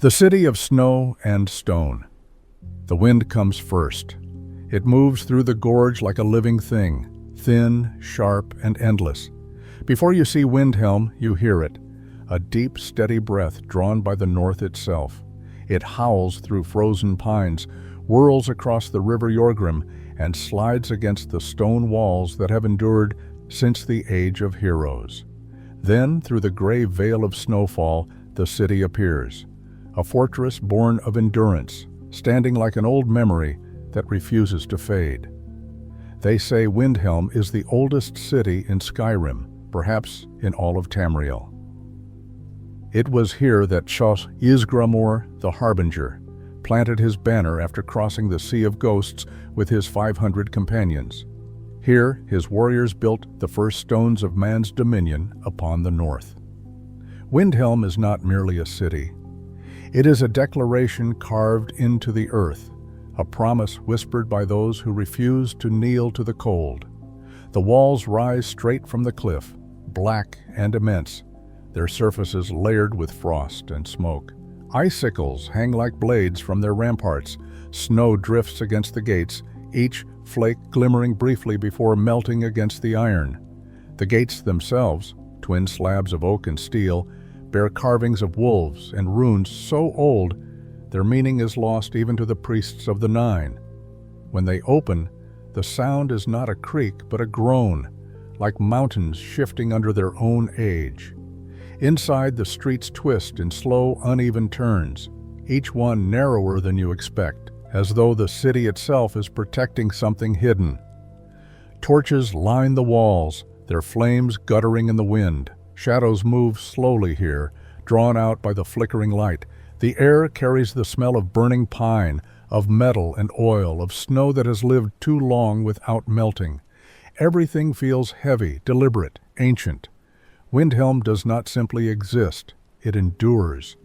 The city of snow and stone. The wind comes first. It moves through the gorge like a living thing, thin, sharp, and endless. Before you see Windhelm, you hear it, a deep, steady breath drawn by the north itself. It howls through frozen pines, whirls across the river Jorgrim, and slides against the stone walls that have endured since the age of heroes. Then, through the gray veil of snowfall, the city appears, a fortress born of endurance, standing like an old memory that refuses to fade. They say Windhelm is the oldest city in Skyrim, perhaps in all of Tamriel. It was here that Chos Ysgramor, the Harbinger, planted his banner after crossing the Sea of Ghosts with his 500 companions. Here, his warriors built the first stones of man's dominion upon the north. Windhelm is not merely a city. It is a declaration carved into the earth, a promise whispered by those who refuse to kneel to the cold. The walls rise straight from the cliff, black and immense, their surfaces layered with frost and smoke. Icicles hang like blades from their ramparts. Snow drifts against the gates, each flake glimmering briefly before melting against the iron. The gates themselves, twin slabs of oak and steel, bear carvings of wolves and runes so old their meaning is lost even to the priests of the Nine. When they open, the sound is not a creak but a groan, like mountains shifting under their own age. Inside, the streets twist in slow, uneven turns, each one narrower than you expect, as though the city itself is protecting something hidden. Torches line the walls, their flames guttering in the wind. Shadows move slowly here, drawn out by the flickering light. The air carries the smell of burning pine, of metal and oil, of snow that has lived too long without melting. Everything feels heavy, deliberate, ancient. Windhelm does not simply exist, it endures.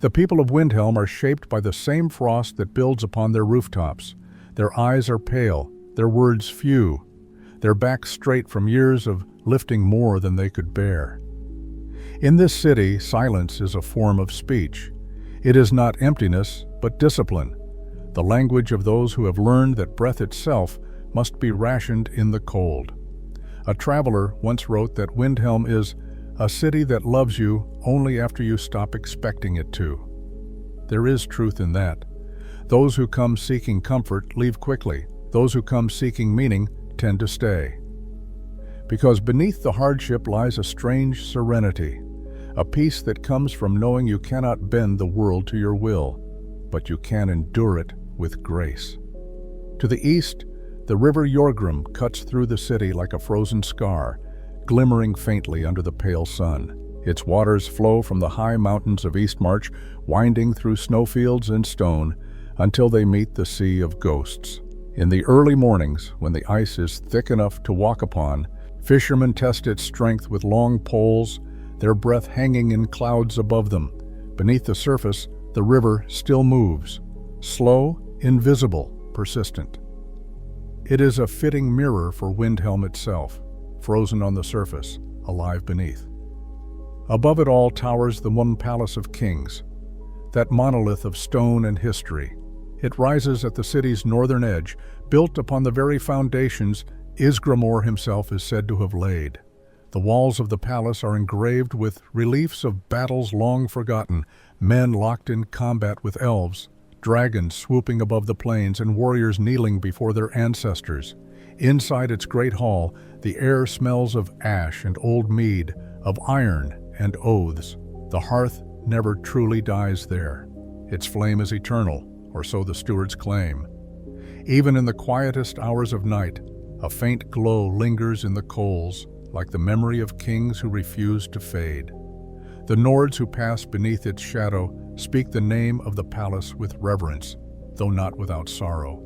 The people of Windhelm are shaped by the same frost that builds upon their rooftops. Their eyes are pale, their words few, their backs straight from years of lifting more than they could bear. In this city, silence is a form of speech. It is not emptiness, but discipline, the language of those who have learned that breath itself must be rationed in the cold. A traveler once wrote that Windhelm is a city that loves you only after you stop expecting it to. There is truth in that. Those who come seeking comfort leave quickly. Those who come seeking meaning tend to stay. Because beneath the hardship lies a strange serenity, a peace that comes from knowing you cannot bend the world to your will, but you can endure it with grace. To the east, the river Jorgrim cuts through the city like a frozen scar, glimmering faintly under the pale sun. Its waters flow from the high mountains of Eastmarch, winding through snowfields and stone, until they meet the Sea of Ghosts. In the early mornings, when the ice is thick enough to walk upon, fishermen test its strength with long poles, their breath hanging in clouds above them. Beneath the surface, the river still moves, slow, invisible, persistent. It is a fitting mirror for Windhelm itself, frozen on the surface, alive beneath. Above it all towers the one palace of kings, that monolith of stone and history. It rises at the city's northern edge, built upon the very foundations Ysgramor himself is said to have laid. The walls of the palace are engraved with reliefs of battles long forgotten, men locked in combat with elves, dragons swooping above the plains, and warriors kneeling before their ancestors. Inside its great hall, the air smells of ash and old mead, of iron and oaths. The hearth never truly dies there. Its flame is eternal, or so the stewards claim. Even in the quietest hours of night, a faint glow lingers in the coals, like the memory of kings who refused to fade. The Nords who pass beneath its shadow speak the name of the palace with reverence, though not without sorrow.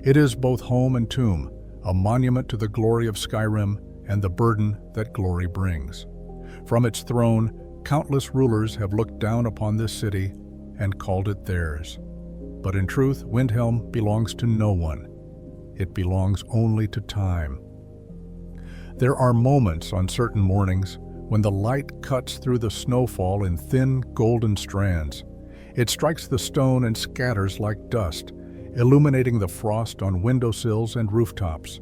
It is both home and tomb, a monument to the glory of Skyrim and the burden that glory brings. From its throne, countless rulers have looked down upon this city and called it theirs. But in truth, Windhelm belongs to no one. It belongs only to time. There are moments on certain mornings when the light cuts through the snowfall in thin golden strands. It strikes the stone and scatters like dust, illuminating the frost on windowsills and rooftops.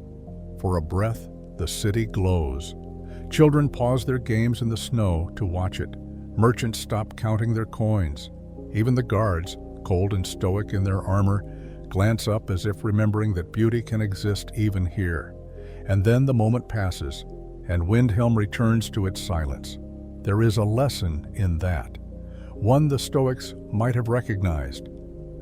For a breath, the city glows. Children pause their games in the snow to watch it. Merchants stop counting their coins. Even the guards, cold and stoic in their armor, glance up as if remembering that beauty can exist even here. And then the moment passes, and Windhelm returns to its silence. There is a lesson in that, one the Stoics might have recognized.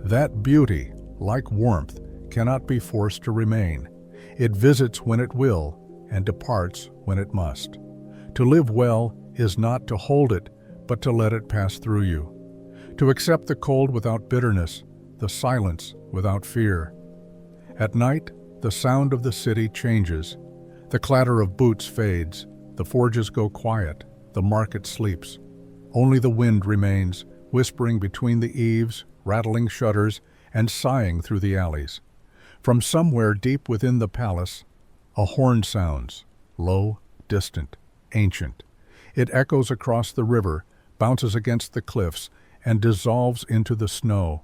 That beauty, like warmth, cannot be forced to remain. It visits when it will, and departs when it must. To live well is not to hold it, but to let it pass through you. To accept the cold without bitterness, the silence without fear. At night, the sound of the city changes. The clatter of boots fades, the forges go quiet, the market sleeps. Only the wind remains, whispering between the eaves, rattling shutters, and sighing through the alleys. From somewhere deep within the palace, a horn sounds, low, distant, ancient. It echoes across the river, bounces against the cliffs, and dissolves into the snow.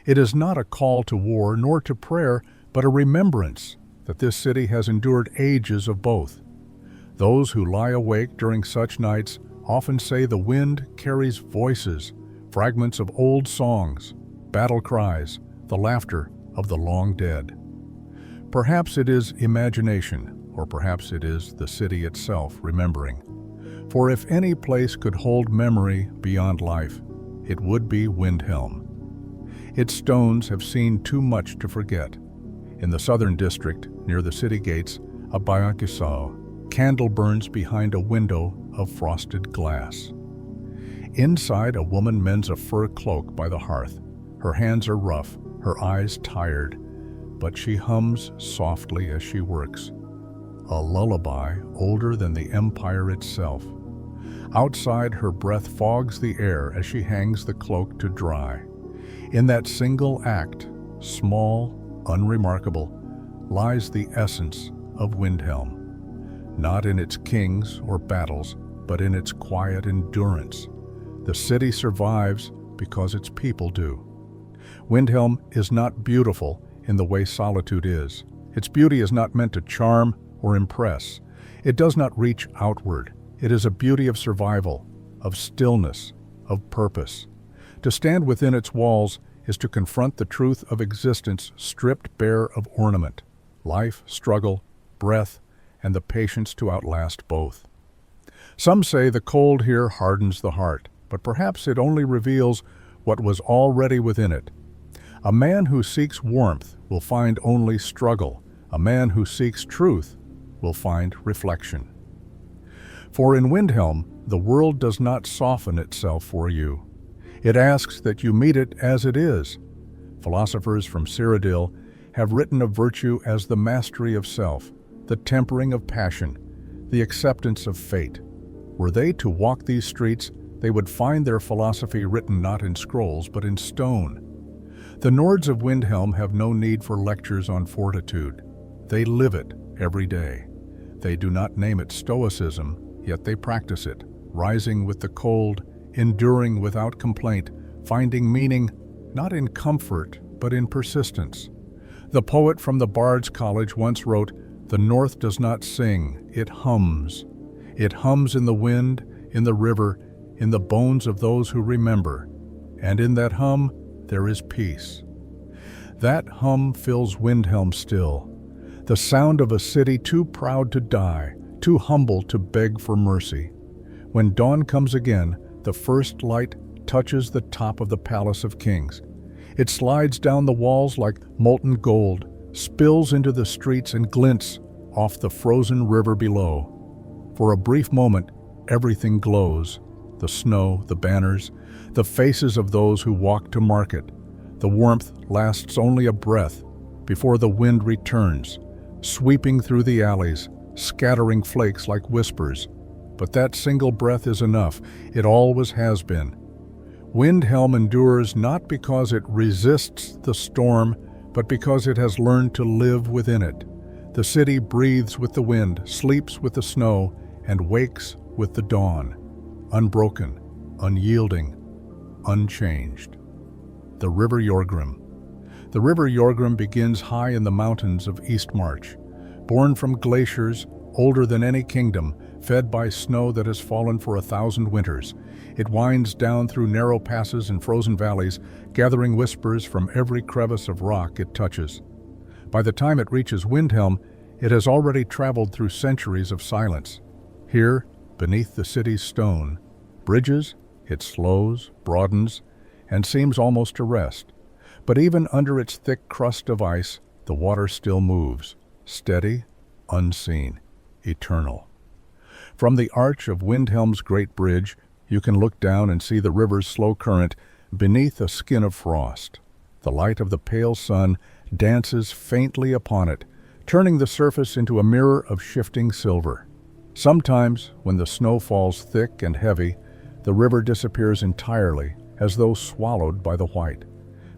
It is not a call to war nor to prayer, but a remembrance that this city has endured ages of both. Those who lie awake during such nights often say the wind carries voices, fragments of old songs, battle cries, the laughter of the long dead. Perhaps it is imagination, or perhaps it is the city itself remembering. For if any place could hold memory beyond life, it would be Windhelm. Its stones have seen too much to forget. In the southern district, near the city gates, a Byakuso candle burns behind a window of frosted glass. Inside, a woman mends a fur cloak by the hearth. Her hands are rough, her eyes tired, but she hums softly as she works. A lullaby older than the empire itself. Outside, her breath fogs the air as she hangs the cloak to dry. In that single act, small, unremarkable, lies the essence of Windhelm. Not in its kings or battles, but in its quiet endurance. The city survives because its people do. Windhelm is not beautiful in the way solitude is. Its beauty is not meant to charm or impress. It does not reach outward. It is a beauty of survival, of stillness, of purpose. To stand within its walls is to confront the truth of existence stripped bare of ornament, life, struggle, breath, and the patience to outlast both. Some say the cold here hardens the heart, but perhaps it only reveals what was already within it. A man who seeks warmth will find only struggle. A man who seeks truth will find reflection. For in Windhelm, the world does not soften itself for you. It asks that you meet it as it is. Philosophers from Cyrodiil have written of virtue as the mastery of self, the tempering of passion, the acceptance of fate. Were they to walk these streets, they would find their philosophy written not in scrolls, but in stone. The Nords of Windhelm have no need for lectures on fortitude. They live it every day. They do not name it stoicism, yet they practice it, rising with the cold, enduring without complaint, finding meaning not in comfort, but in persistence. The poet from the Bard's College once wrote, "The North does not sing, it hums. It hums in the wind, in the river, in the bones of those who remember. And in that hum, there is peace." That hum fills Windhelm still, the sound of a city too proud to die, too humble to beg for mercy. When dawn comes again, the first light touches the top of the Palace of Kings. It slides down the walls like molten gold, spills into the streets and glints off the frozen river below. For a brief moment, everything glows. The snow, the banners, the faces of those who walk to market. The warmth lasts only a breath before the wind returns, sweeping through the alleys, scattering flakes like whispers. But that single breath is enough. It always has been. Windhelm endures not because it resists the storm, but because it has learned to live within it. The city breathes with the wind, sleeps with the snow, and wakes with the dawn. Unbroken, unyielding, unchanged. the River Yorgrim. The River Yorgrim begins high in the mountains of Eastmarch. Born from glaciers, older than any kingdom, fed by snow that has fallen for 1,000 winters, it winds down through narrow passes and frozen valleys, gathering whispers from every crevice of rock it touches. By the time it reaches Windhelm, it has already traveled through centuries of silence. Here, beneath the city's stone bridges, it slows, broadens, and seems almost to rest. But even under its thick crust of ice, the water still moves, steady, unseen, eternal. From the arch of Windhelm's great bridge, you can look down and see the river's slow current beneath a skin of frost. The light of the pale sun dances faintly upon it, turning the surface into a mirror of shifting silver. Sometimes, when the snow falls thick and heavy, the river disappears entirely, as though swallowed by the white.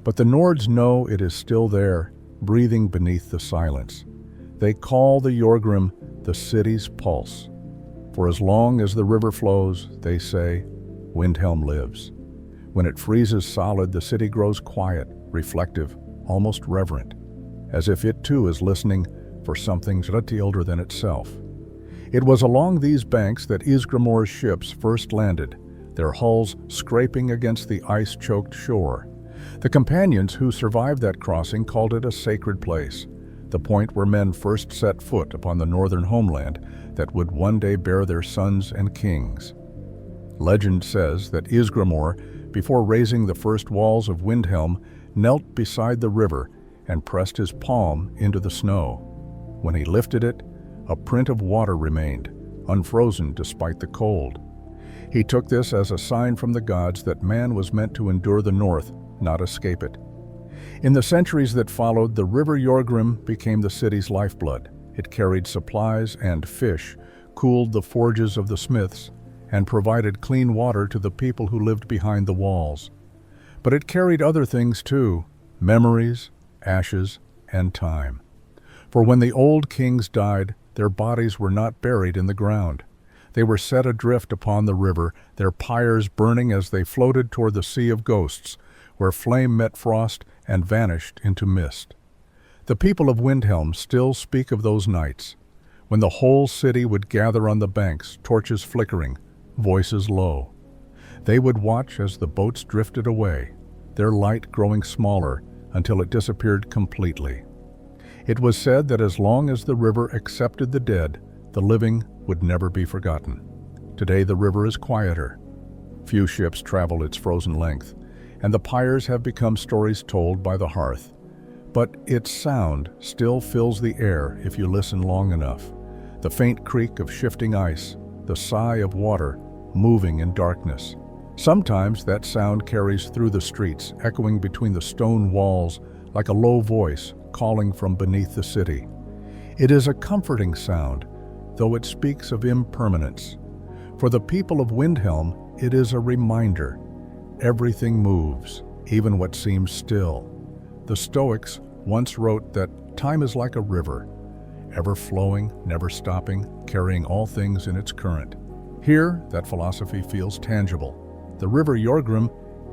But the Nords know it is still there, breathing beneath the silence. They call the Yorgrim the city's pulse. For as long as the river flows, they say, Windhelm lives. When it freezes solid, the city grows quiet, reflective, almost reverent, as if it too is listening for something much older than itself. It was along these banks that Ysgramor's ships first landed, their hulls scraping against the ice-choked shore. The companions who survived that crossing called it a sacred place, the point where men first set foot upon the northern homeland that would one day bear their sons and kings. Legend says that Ysgramor, before raising the first walls of Windhelm, knelt beside the river and pressed his palm into the snow. When he lifted it, a print of water remained, unfrozen despite the cold. He took this as a sign from the gods that man was meant to endure the north, not escape it. In the centuries that followed, the River Yorgrim became the city's lifeblood. It carried supplies and fish, cooled the forges of the smiths, and provided clean water to the people who lived behind the walls. But it carried other things too, memories, ashes, and time. For when the old kings died, their bodies were not buried in the ground. They were set adrift upon the river, their pyres burning as they floated toward the sea of ghosts, where flame met frost and vanished into mist. The people of Windhelm still speak of those nights, when the whole city would gather on the banks, torches flickering, voices low. They would watch as the boats drifted away, their light growing smaller until it disappeared completely. It was said that as long as the river accepted the dead, the living would never be forgotten. Today the river is quieter. Few ships travel its frozen length, and the pyres have become stories told by the hearth. But its sound still fills the air if you listen long enough. The faint creak of shifting ice, the sigh of water moving in darkness. Sometimes that sound carries through the streets, echoing between the stone walls like a low voice calling from beneath the city. It is a comforting sound, though it speaks of impermanence. For the people of Windhelm, it is a reminder. Everything moves, even what seems still. The Stoics once wrote that time is like a river, ever flowing, never stopping, carrying all things in its current. Here, that philosophy feels tangible. The River Yorgrim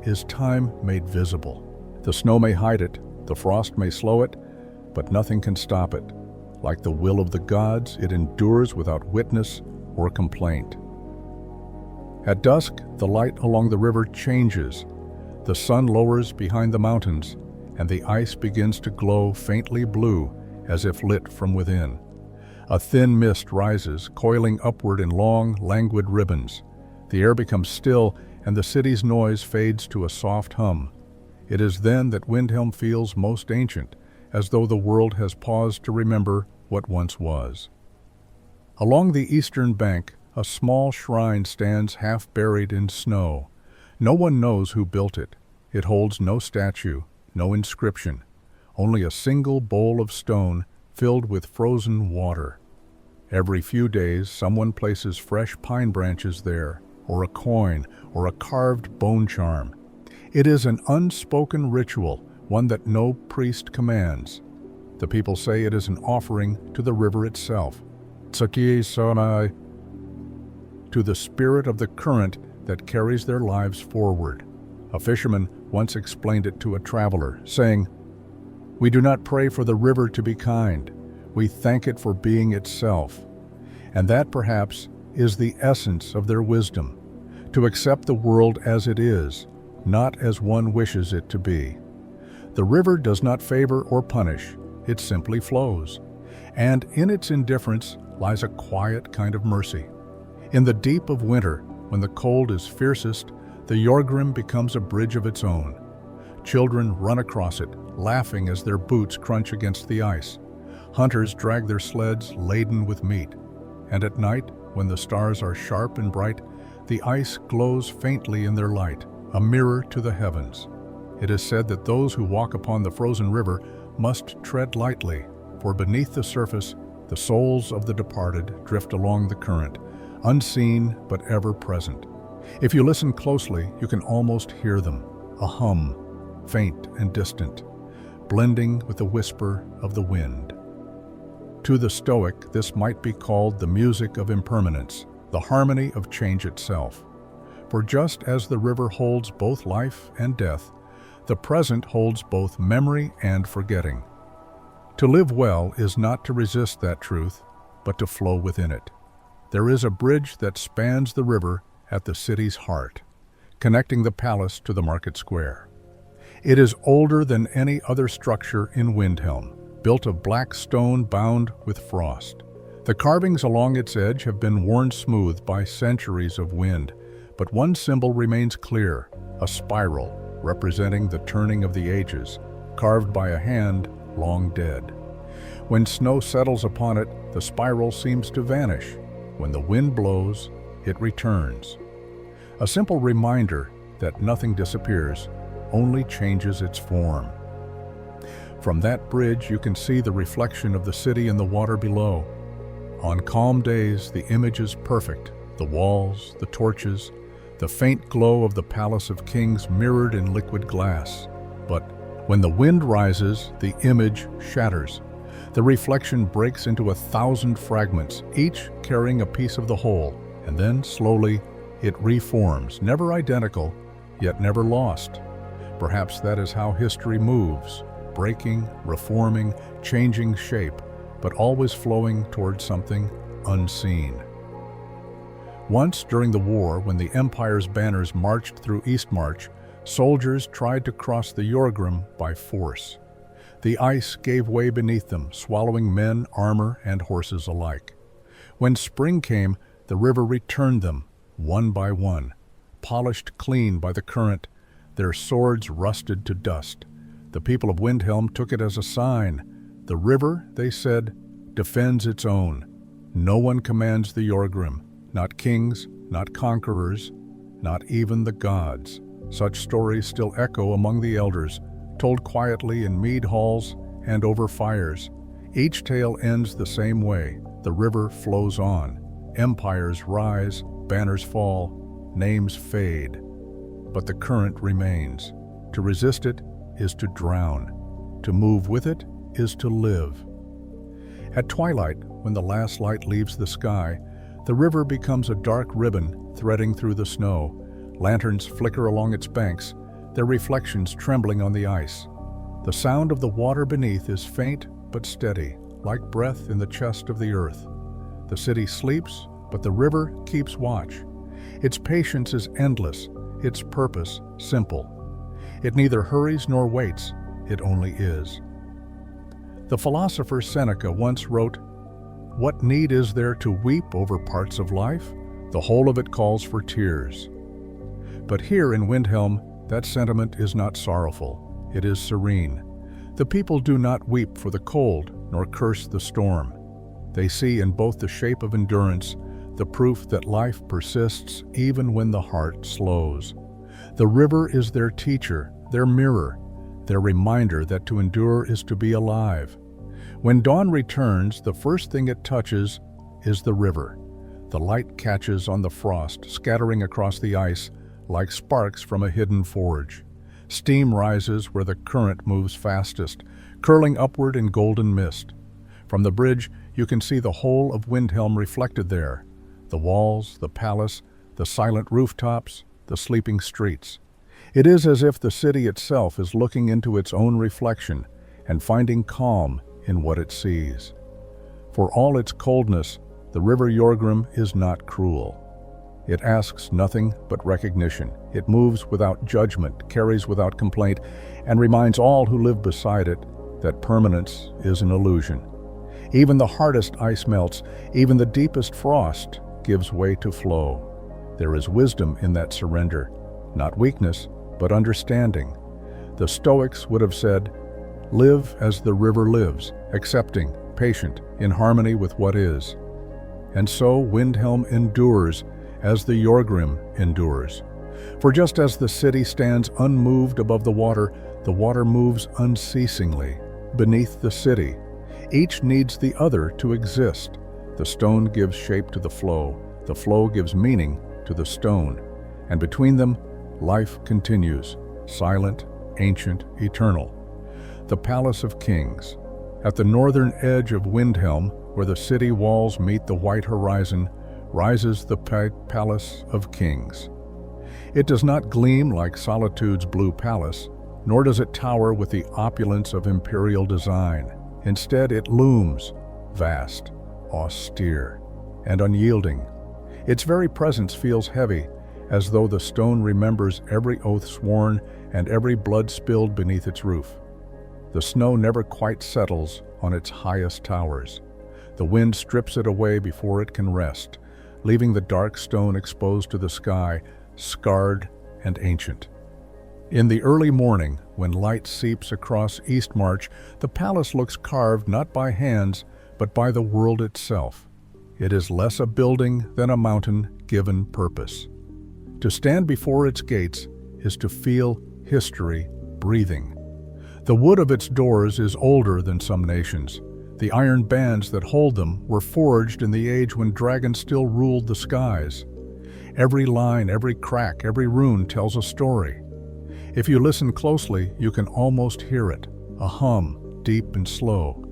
is time made visible. The snow may hide it, the frost may slow it, but nothing can stop it. Like the will of the gods, it endures without witness or complaint. At dusk, the light along the river changes. The sun lowers behind the mountains, and the ice begins to glow faintly blue as if lit from within. A thin mist rises, coiling upward in long, languid ribbons. The air becomes still, and the city's noise fades to a soft hum. It is then that Windhelm feels most ancient, as though the world has paused to remember what once was. Along the eastern bank, a small shrine stands half buried in snow. No one knows who built it. It holds no statue, no inscription, only a single bowl of stone filled with frozen water. Every few days, someone places fresh pine branches there, or a coin, or a carved bone charm. It is an unspoken ritual, one that no priest commands. The people say it is an offering to the river itself, to the spirit of the current that carries their lives forward. A fisherman once explained it to a traveler, saying, "We do not pray for the river to be kind, we thank it for being itself." And that, perhaps, is the essence of their wisdom, to accept the world as it is, not as one wishes it to be. The river does not favor or punish, it simply flows. And in its indifference lies a quiet kind of mercy. In the deep of winter, when the cold is fiercest, the Jorgrim becomes a bridge of its own. Children run across it, laughing as their boots crunch against the ice. Hunters drag their sleds laden with meat. And at night, when the stars are sharp and bright, the ice glows faintly in their light, a mirror to the heavens. It is said that those who walk upon the frozen river must tread lightly, for beneath the surface, the souls of the departed drift along the current, unseen but ever present. If you listen closely, you can almost hear them, a hum, faint and distant, blending with the whisper of the wind. To the Stoic, this might be called the music of impermanence, the harmony of change itself. For just as the river holds both life and death, the present holds both memory and forgetting. To live well is not to resist that truth, but to flow within it. There is a bridge that spans the river at the city's heart, connecting the palace to the market square. It is older than any other structure in Windhelm, built of black stone bound with frost. The carvings along its edge have been worn smooth by centuries of wind, but one symbol remains clear, a spiral representing the turning of the ages, carved by a hand long dead. When snow settles upon it, the spiral seems to vanish. When the wind blows, it returns. A simple reminder that nothing disappears, only changes its form. From that bridge, you can see the reflection of the city in the water below. On calm days, the image is perfect. The walls, the torches, the faint glow of the Palace of Kings mirrored in liquid glass. But when the wind rises, the image shatters. The reflection breaks into 1,000 fragments, each carrying a piece of the whole, and then, slowly, it reforms, never identical, yet never lost. Perhaps that is how history moves, breaking, reforming, changing shape, but always flowing towards something unseen. Once during the war, when the Empire's banners marched through Eastmarch, soldiers tried to cross the Jorgrim by force. The ice gave way beneath them, swallowing men, armor, and horses alike. When spring came, the river returned them, one by one, polished clean by the current, their swords rusted to dust. The people of Windhelm took it as a sign. The river, they said, defends its own. No one commands the Jorgrim, not kings, not conquerors, not even the gods. Such stories still echo among the elders, told quietly in mead halls and over fires. Each tale ends the same way. The river flows on. Empires rise, banners fall, names fade. But the current remains. To resist it is to drown. To move with it is to live. At twilight, when the last light leaves the sky, the river becomes a dark ribbon threading through the snow. Lanterns flicker along its banks, their reflections trembling on the ice. The sound of the water beneath is faint but steady, like breath in the chest of the earth. The city sleeps, but the river keeps watch. Its patience is endless, its purpose simple. It neither hurries nor waits, it only is. The philosopher Seneca once wrote, "What need is there to weep over parts of life? The whole of it calls for tears." But here in Windhelm, that sentiment is not sorrowful, it is serene. The people do not weep for the cold, nor curse the storm. They see in both the shape of endurance the proof that life persists even when the heart slows. The river is their teacher, their mirror, their reminder that to endure is to be alive. When dawn returns, the first thing it touches is the river. The light catches on the frost, scattering across the ice like sparks from a hidden forge. Steam rises where the current moves fastest, curling upward in golden mist. From the bridge, you can see the whole of Windhelm reflected there. The walls, the palace, the silent rooftops, the sleeping streets. It is as if the city itself is looking into its own reflection and finding calm in what it sees. For all its coldness, the river Yorgrim is not cruel. It asks nothing but recognition. It moves without judgment, carries without complaint, and reminds all who live beside it that permanence is an illusion. Even the hardest ice melts, even the deepest frost gives way to flow. There is wisdom in that surrender, not weakness, but understanding. The Stoics would have said, "Live as the river lives, accepting, patient, in harmony with what is." And so Windhelm endures as the Yorgrim endures. For just as the city stands unmoved above the water moves unceasingly beneath the city. Each needs the other to exist. The stone gives shape to the flow gives meaning to the stone, and between them, life continues, silent, ancient, eternal. The Palace of Kings. At the northern edge of Windhelm, where the city walls meet the white horizon, rises the Palace of Kings. It does not gleam like Solitude's blue palace, nor does it tower with the opulence of imperial design. Instead, it looms, vast, austere, and unyielding. Its very presence feels heavy, as though the stone remembers every oath sworn and every blood spilled beneath its roof. The snow never quite settles on its highest towers. The wind strips it away before it can rest, leaving the dark stone exposed to the sky, scarred and ancient. In the early morning, when light seeps across Eastmarch, the palace looks carved not by hands, but by the world itself. It is less a building than a mountain given purpose. To stand before its gates is to feel history breathing. The wood of its doors is older than some nations. The iron bands that hold them were forged in the age when dragons still ruled the skies. Every line, every crack, every rune tells a story. If you listen closely, you can almost hear it, a hum, deep and slow,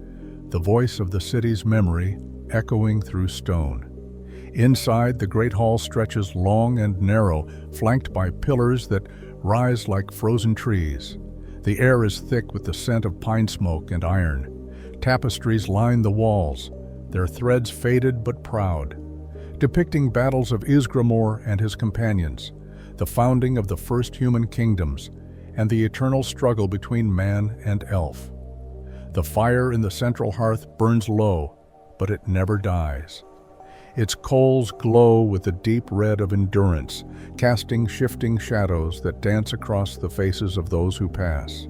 the voice of the city's memory echoing through stone. Inside, the great hall stretches long and narrow, flanked by pillars that rise like frozen trees. The air is thick with the scent of pine smoke and iron. Tapestries line the walls, their threads faded but proud, depicting battles of Ysgramor and his companions, the founding of the first human kingdoms, and the eternal struggle between man and elf. The fire in the central hearth burns low, but it never dies. Its coals glow with the deep red of endurance, casting shifting shadows that dance across the faces of those who pass.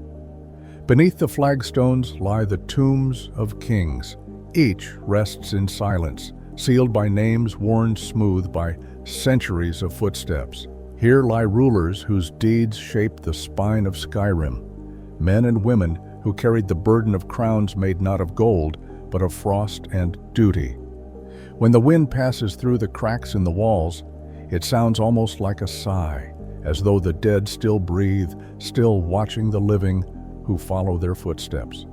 Beneath the flagstones lie the tombs of kings. Each rests in silence, sealed by names worn smooth by centuries of footsteps. Here lie rulers whose deeds shaped the spine of Skyrim, men and women who carried the burden of crowns made not of gold, but of frost and duty. When the wind passes through the cracks in the walls, it sounds almost like a sigh, as though the dead still breathe, still watching the living who follow their footsteps.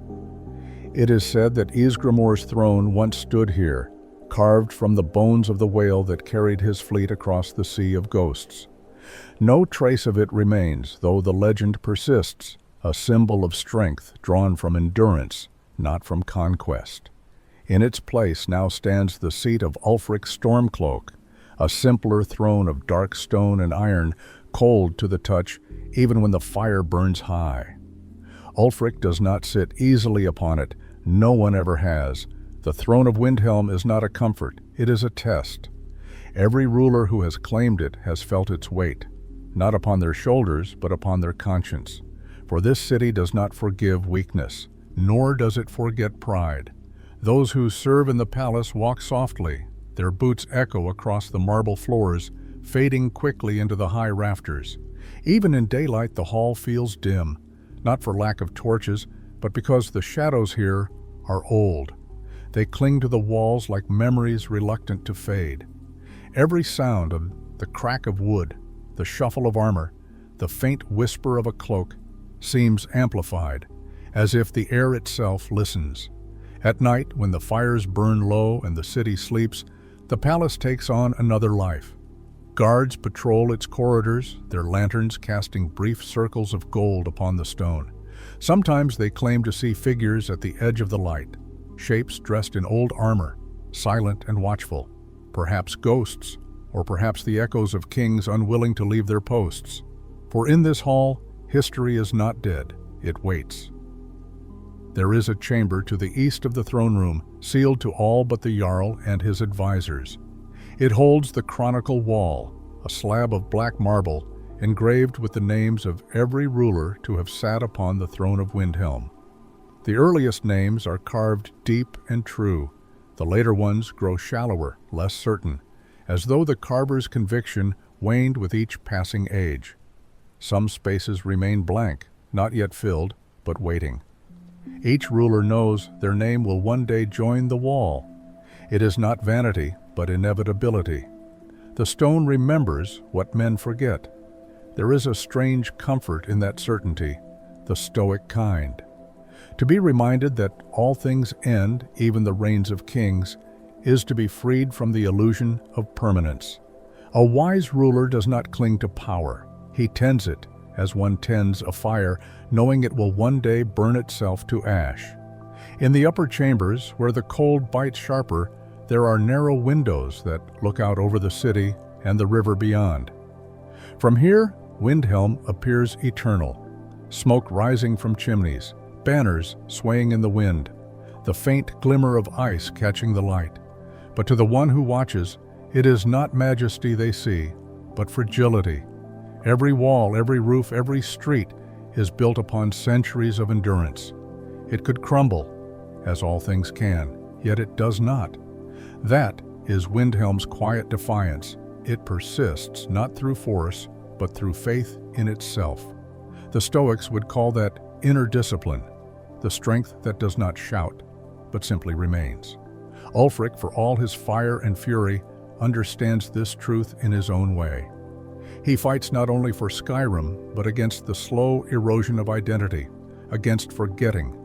It is said that Ysgramor's throne once stood here, carved from the bones of the whale that carried his fleet across the sea of ghosts. No trace of it remains, though the legend persists, a symbol of strength drawn from endurance, not from conquest. In its place now stands the seat of Ulfric's Stormcloak, a simpler throne of dark stone and iron, cold to the touch even when the fire burns high. Ulfric does not sit easily upon it. No one ever has. The throne of Windhelm is not a comfort, it is a test. Every ruler who has claimed it has felt its weight, not upon their shoulders, but upon their conscience. For this city does not forgive weakness, nor does it forget pride. Those who serve in the palace walk softly. Their boots echo across the marble floors, fading quickly into the high rafters. Even in daylight, the hall feels dim, not for lack of torches, but because the shadows here are old. They cling to the walls like memories reluctant to fade. Every sound of the crack of wood, the shuffle of armor, the faint whisper of a cloak seems amplified, as if the air itself listens. At night, when the fires burn low and the city sleeps, the palace takes on another life. Guards patrol its corridors, their lanterns casting brief circles of gold upon the stone. Sometimes they claim to see figures at the edge of the light, shapes dressed in old armor, silent and watchful, perhaps ghosts, or perhaps the echoes of kings unwilling to leave their posts. For in this hall, history is not dead, it waits. There is a chamber to the east of the throne room, sealed to all but the Jarl and his advisors. It holds the Chronicle Wall, a slab of black marble engraved with the names of every ruler to have sat upon the throne of Windhelm. The earliest names are carved deep and true. The later ones grow shallower, less certain, as though the carver's conviction waned with each passing age. Some spaces remain blank, not yet filled, but waiting. Each ruler knows their name will one day join the wall. It is not vanity, but inevitability. The stone remembers what men forget. There is a strange comfort in that certainty, the stoic kind. To be reminded that all things end, even the reigns of kings, is to be freed from the illusion of permanence. A wise ruler does not cling to power. He tends it as one tends a fire, knowing it will one day burn itself to ash. In the upper chambers, where the cold bites sharper, there are narrow windows that look out over the city and the river beyond. From here, Windhelm appears eternal, smoke rising from chimneys, banners swaying in the wind, the faint glimmer of ice catching the light. But to the one who watches, it is not majesty they see, but fragility. Every wall, every roof, every street is built upon centuries of endurance. It could crumble, as all things can, yet it does not. That is Windhelm's quiet defiance. It persists not through force, but through faith in itself. The Stoics would call that inner discipline, the strength that does not shout, but simply remains. Ulfric, for all his fire and fury, understands this truth in his own way. He fights not only for Skyrim, but against the slow erosion of identity, against forgetting.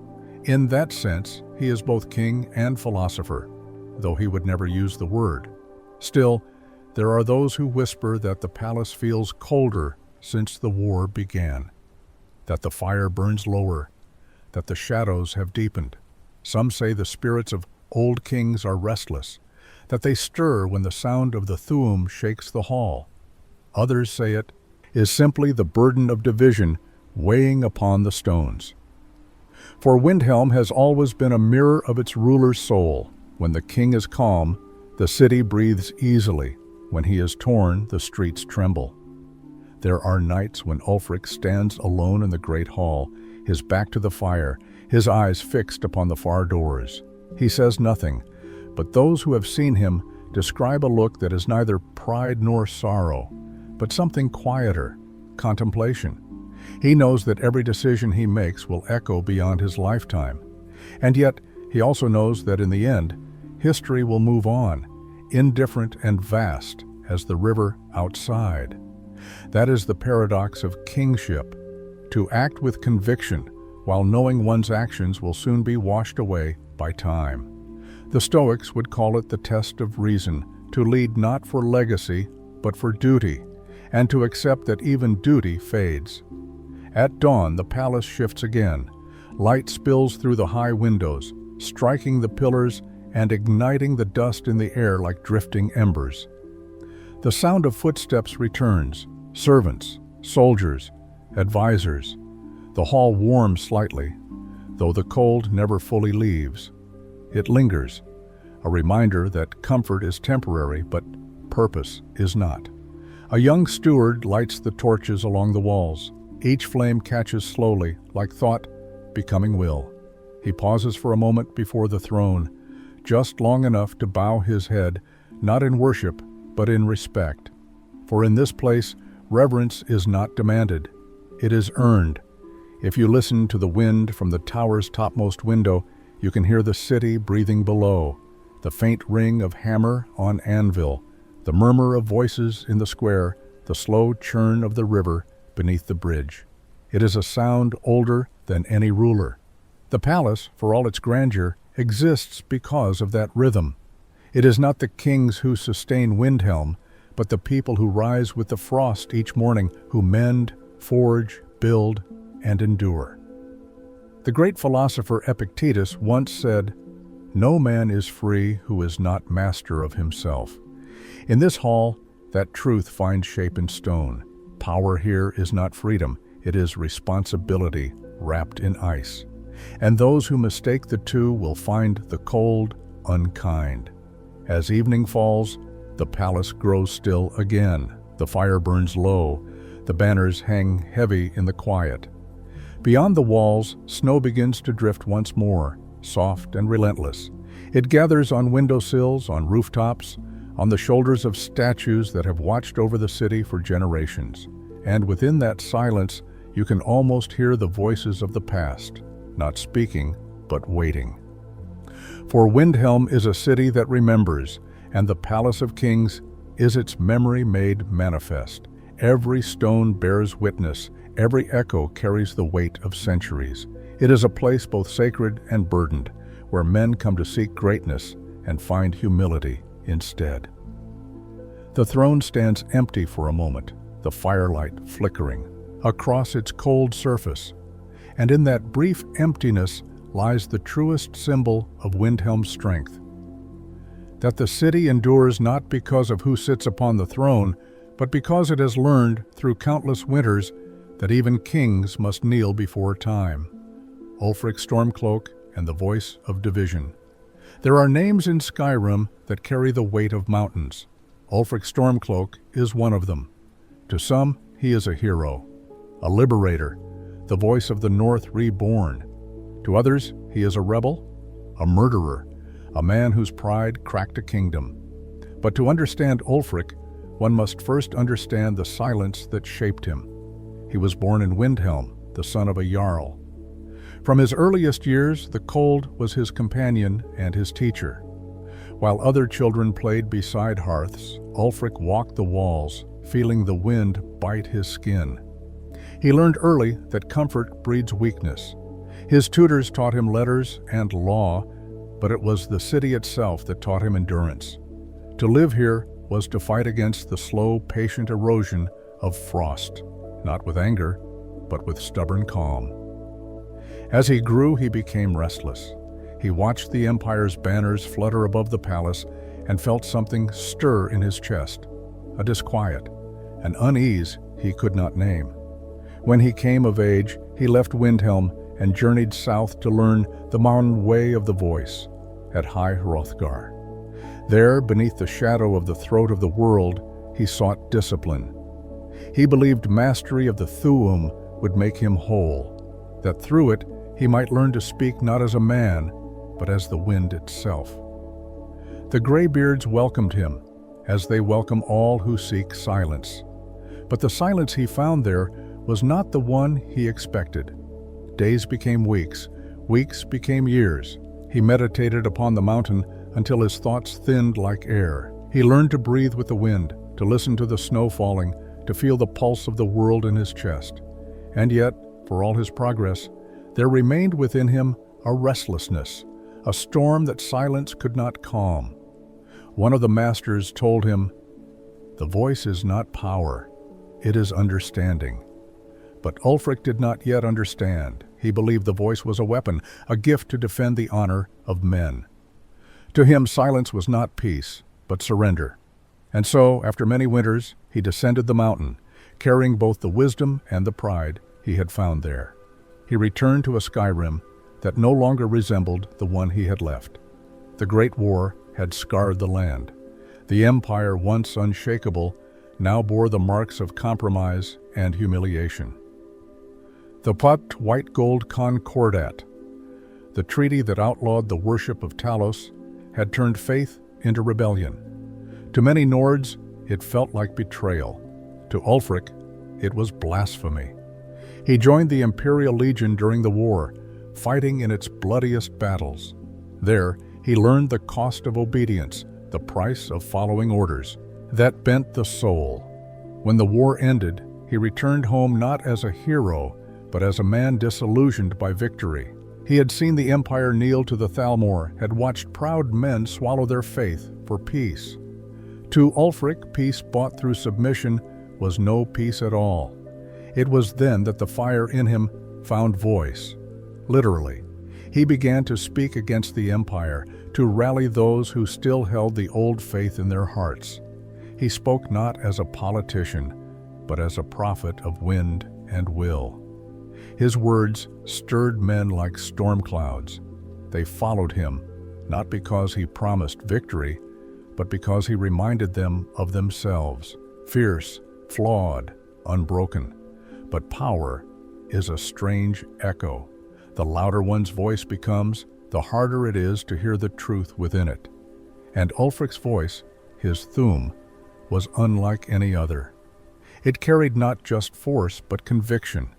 In that sense, he is both king and philosopher, though he would never use the word. Still, there are those who whisper that the palace feels colder since the war began, that the fire burns lower, that the shadows have deepened. Some say the spirits of old kings are restless, that they stir when the sound of the Thu'um shakes the hall. Others say it is simply the burden of division weighing upon the stones. For Windhelm has always been a mirror of its ruler's soul. When the king is calm, the city breathes easily. When he is torn, the streets tremble. There are nights when Ulfric stands alone in the great hall, his back to the fire, his eyes fixed upon the far doors. He says nothing, but those who have seen him describe a look that is neither pride nor sorrow, but something quieter, contemplation. He knows that every decision he makes will echo beyond his lifetime. And yet, he also knows that in the end, history will move on, indifferent and vast as the river outside. That is the paradox of kingship, to act with conviction while knowing one's actions will soon be washed away by time. The Stoics would call it the test of reason, to lead not for legacy, but for duty, and to accept that even duty fades. At dawn, the palace shifts again. Light spills through the high windows, striking the pillars and igniting the dust in the air like drifting embers. The sound of footsteps returns, servants, soldiers, advisors. The hall warms slightly, though the cold never fully leaves. It lingers, a reminder that comfort is temporary, but purpose is not. A young steward lights the torches along the walls. Each flame catches slowly, like thought becoming will. He pauses for a moment before the throne, just long enough to bow his head, not in worship, but in respect. For in this place, reverence is not demanded. It is earned. If you listen to the wind from the tower's topmost window, you can hear the city breathing below, the faint ring of hammer on anvil, the murmur of voices in the square, the slow churn of the river beneath the bridge. It is a sound older than any ruler. The palace, for all its grandeur, exists because of that rhythm. It is not the kings who sustain Windhelm, but the people who rise with the frost each morning, who mend, forge, build, and endure. The great philosopher Epictetus once said, "No man is free who is not master of himself." In this hall, that truth finds shape in stone. Power here is not freedom, it is responsibility wrapped in ice. And those who mistake the two will find the cold unkind. As evening falls, the palace grows still again. The fire burns low, the banners hang heavy in the quiet. Beyond the walls, snow begins to drift once more, soft and relentless. It gathers on windowsills, on rooftops, on the shoulders of statues that have watched over the city for generations. And within that silence, you can almost hear the voices of the past, not speaking, but waiting. For Windhelm is a city that remembers, and the Palace of Kings is its memory made manifest. Every stone bears witness, every echo carries the weight of centuries. It is a place both sacred and burdened, where men come to seek greatness and find humility instead. The throne stands empty for a moment, the firelight flickering across its cold surface, and in that brief emptiness lies the truest symbol of Windhelm's strength. That the city endures not because of who sits upon the throne, but because it has learned through countless winters that even kings must kneel before time. Ulfric Stormcloak and the voice of division. There are names in Skyrim that carry the weight of mountains. Ulfric Stormcloak is one of them. To some, he is a hero, a liberator, the voice of the North reborn. To others, he is a rebel, a murderer, a man whose pride cracked a kingdom. But to understand Ulfric, one must first understand the silence that shaped him. He was born in Windhelm, the son of a jarl. From his earliest years, the cold was his companion and his teacher. While other children played beside hearths, Ulfric walked the walls, feeling the wind bite his skin. He learned early that comfort breeds weakness. His tutors taught him letters and law, but it was the city itself that taught him endurance. To live here was to fight against the slow, patient erosion of frost, not with anger, but with stubborn calm. As he grew, he became restless. He watched the Empire's banners flutter above the palace and felt something stir in his chest, a disquiet, an unease he could not name. When he came of age, he left Windhelm and journeyed south to learn the mountain way of the voice at High Hrothgar. There, beneath the shadow of the throat of the world, he sought discipline. He believed mastery of the Thu'um would make him whole, that through it he might learn to speak not as a man, but as the wind itself. The Greybeards welcomed him, as they welcome all who seek silence. But the silence he found there was not the one he expected. Days became weeks, weeks became years. He meditated upon the mountain until his thoughts thinned like air. He learned to breathe with the wind, to listen to the snow falling, to feel the pulse of the world in his chest. And yet, for all his progress, there remained within him a restlessness, a storm that silence could not calm. One of the masters told him, "The voice is not power, it is understanding." But Ulfric did not yet understand. He believed the voice was a weapon, a gift to defend the honor of men. To him, silence was not peace, but surrender. And so, after many winters, he descended the mountain, carrying both the wisdom and the pride he had found there. He returned to a Skyrim that no longer resembled the one he had left. The Great War had scarred the land. The empire, once unshakable, now bore the marks of compromise and humiliation. The Put White Gold Concordat, the treaty that outlawed the worship of Talos, had turned faith into rebellion. To many Nords, it felt like betrayal. To Ulfric, it was blasphemy. He joined the Imperial Legion during the war, fighting in its bloodiest battles. There, he learned the cost of obedience, the price of following orders. That bent the soul. When the war ended, he returned home not as a hero, but as a man disillusioned by victory. He had seen the Empire kneel to the Thalmor, had watched proud men swallow their faith for peace. To Ulfric, peace bought through submission was no peace at all. It was then that the fire in him found voice. Literally, he began to speak against the empire, to rally those who still held the old faith in their hearts. He spoke not as a politician, but as a prophet of wind and will. His words stirred men like storm clouds. They followed him, not because he promised victory, but because he reminded them of themselves, fierce, flawed, unbroken. But power is a strange echo. The louder one's voice becomes, the harder it is to hear the truth within it. And Ulfric's voice, his Thuum, was unlike any other. It carried not just force, but conviction.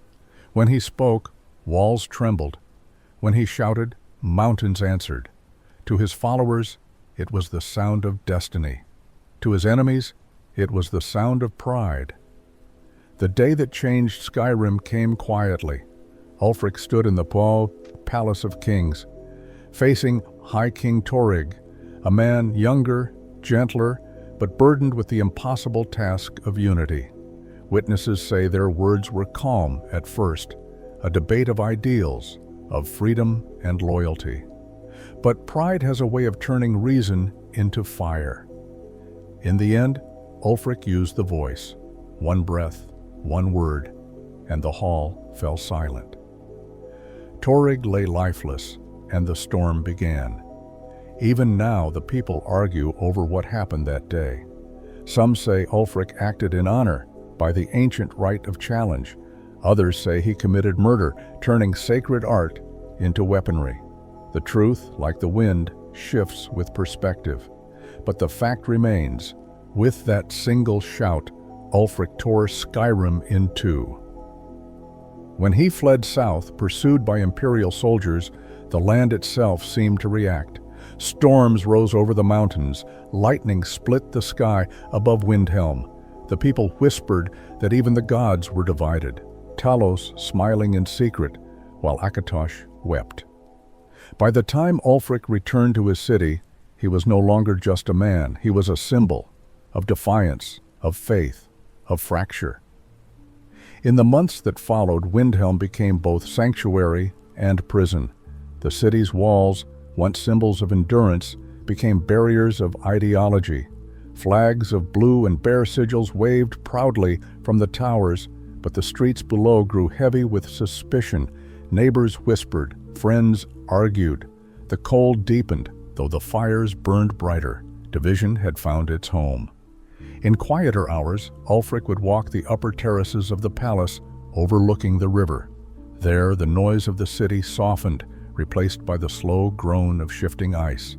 When he spoke, walls trembled. When he shouted, mountains answered. To his followers, it was the sound of destiny. To his enemies, it was the sound of pride. The day that changed Skyrim came quietly. Ulfric stood in the Palace of Kings, facing High King Torrig, a man younger, gentler, but burdened with the impossible task of unity. Witnesses say their words were calm at first, a debate of ideals, of freedom and loyalty. But pride has a way of turning reason into fire. In the end, Ulfric used the voice, one breath, one word, and the hall fell silent. Torrig lay lifeless, and the storm began. Even now the people argue over what happened that day. Some say Ulfric acted in honor, by the ancient right of challenge. Others say he committed murder, turning sacred art into weaponry. The truth, like the wind, shifts with perspective. But the fact remains, with that single shout, Ulfric tore Skyrim in two. When he fled south, pursued by Imperial soldiers, the land itself seemed to react. Storms rose over the mountains, lightning split the sky above Windhelm. The people whispered that even the gods were divided, Talos smiling in secret, while Akatosh wept. By the time Ulfric returned to his city, he was no longer just a man. He was a symbol of defiance, of faith, of fracture. In the months that followed, Windhelm became both sanctuary and prison. The city's walls, once symbols of endurance, became barriers of ideology. Flags of blue and bear sigils waved proudly from the towers, but the streets below grew heavy with suspicion. Neighbors whispered, friends argued. The cold deepened, though the fires burned brighter. Division had found its home. In quieter hours, Ulfric would walk the upper terraces of the palace, overlooking the river. There, the noise of the city softened, replaced by the slow groan of shifting ice.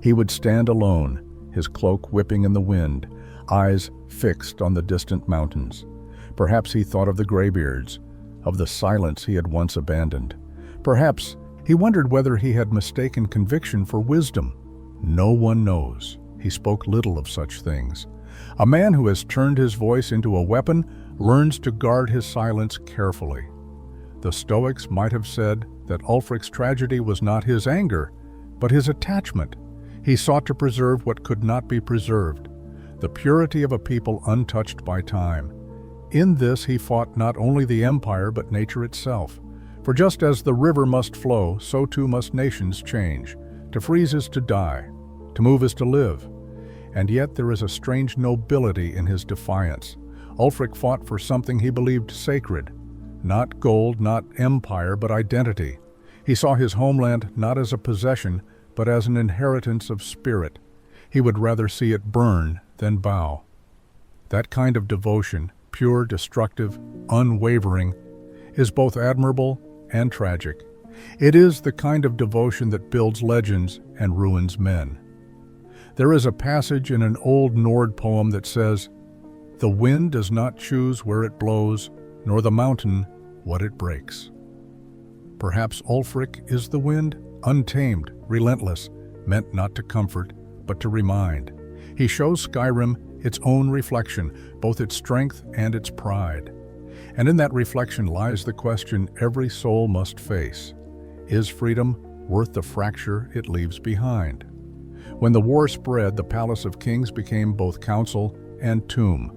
He would stand alone, his cloak whipping in the wind, eyes fixed on the distant mountains. Perhaps he thought of the graybeards, of the silence he had once abandoned. Perhaps he wondered whether he had mistaken conviction for wisdom. No one knows. He spoke little of such things. A man who has turned his voice into a weapon learns to guard his silence carefully. The Stoics might have said that Ulfric's tragedy was not his anger, but his attachment. He sought to preserve what could not be preserved, the purity of a people untouched by time. In this he fought not only the empire but nature itself. For just as the river must flow, so too must nations change. To freeze is to die, to move is to live. And yet there is a strange nobility in his defiance. Ulfric fought for something he believed sacred. Not gold, not empire, but identity. He saw his homeland not as a possession, but as an inheritance of spirit. He would rather see it burn than bow. That kind of devotion, pure, destructive, unwavering, is both admirable and tragic. It is the kind of devotion that builds legends and ruins men. There is a passage in an old Nord poem that says, "The wind does not choose where it blows, nor the mountain what it breaks." Perhaps Ulfric is the wind, untamed, relentless, meant not to comfort, but to remind. He shows Skyrim its own reflection, both its strength and its pride. And in that reflection lies the question every soul must face. Is freedom worth the fracture it leaves behind? When the war spread, the Palace of Kings became both council and tomb.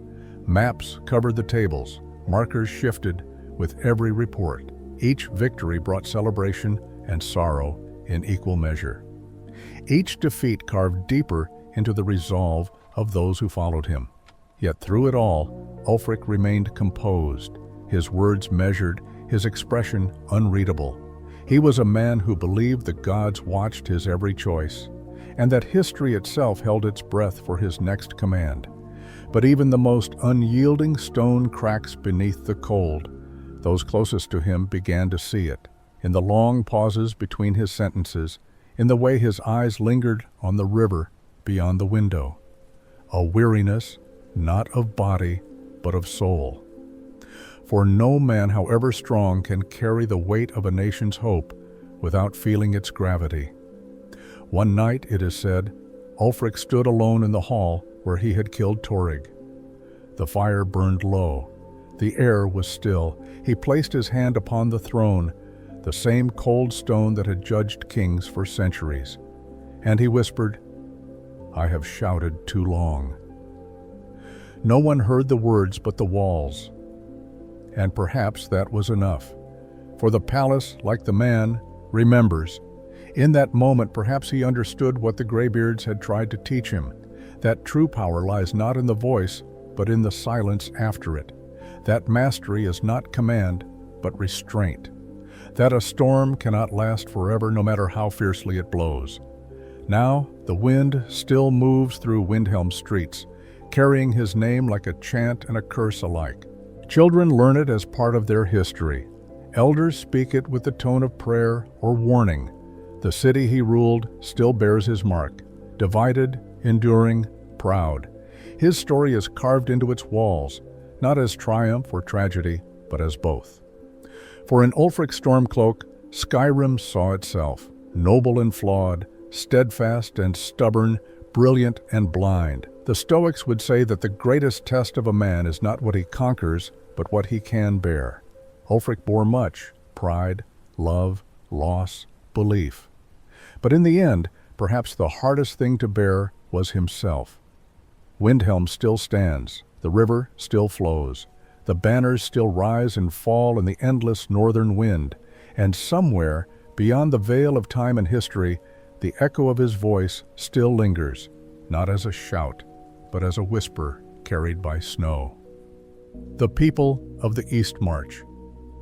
Maps covered the tables, markers shifted with every report. Each victory brought celebration and sorrow in equal measure. Each defeat carved deeper into the resolve of those who followed him. Yet through it all, Ulfric remained composed, his words measured, his expression unreadable. He was a man who believed the gods watched his every choice, and that history itself held its breath for his next command. But even the most unyielding stone cracks beneath the cold. Those closest to him began to see it, in the long pauses between his sentences, in the way his eyes lingered on the river beyond the window. A weariness, not of body, but of soul. For no man, however strong, can carry the weight of a nation's hope without feeling its gravity. One night, it is said, Ulfric stood alone in the hall where he had killed Torrig. The fire burned low. The air was still. He placed his hand upon the throne, the same cold stone that had judged kings for centuries. And he whispered, "I have shouted too long." No one heard the words but the walls. And perhaps that was enough. For the palace, like the man, remembers. In that moment, perhaps he understood what the graybeards had tried to teach him, that true power lies not in the voice, but in the silence after it. That mastery is not command, but restraint. That a storm cannot last forever, no matter how fiercely it blows. Now, the wind still moves through Windhelm streets, carrying his name like a chant and a curse alike. Children learn it as part of their history. Elders speak it with the tone of prayer or warning. The city he ruled still bears his mark, divided, enduring, proud. His story is carved into its walls, not as triumph or tragedy, but as both. For in Ulfric's Stormcloak, Skyrim saw itself, noble and flawed, steadfast and stubborn, brilliant and blind. The Stoics would say that the greatest test of a man is not what he conquers, but what he can bear. Ulfric bore much: pride, love, loss, belief. But in the end, perhaps the hardest thing to bear was himself. Windhelm still stands, the river still flows, the banners still rise and fall in the endless northern wind, and somewhere, beyond the veil of time and history, the echo of his voice still lingers, not as a shout, but as a whisper carried by snow. The people of the East March.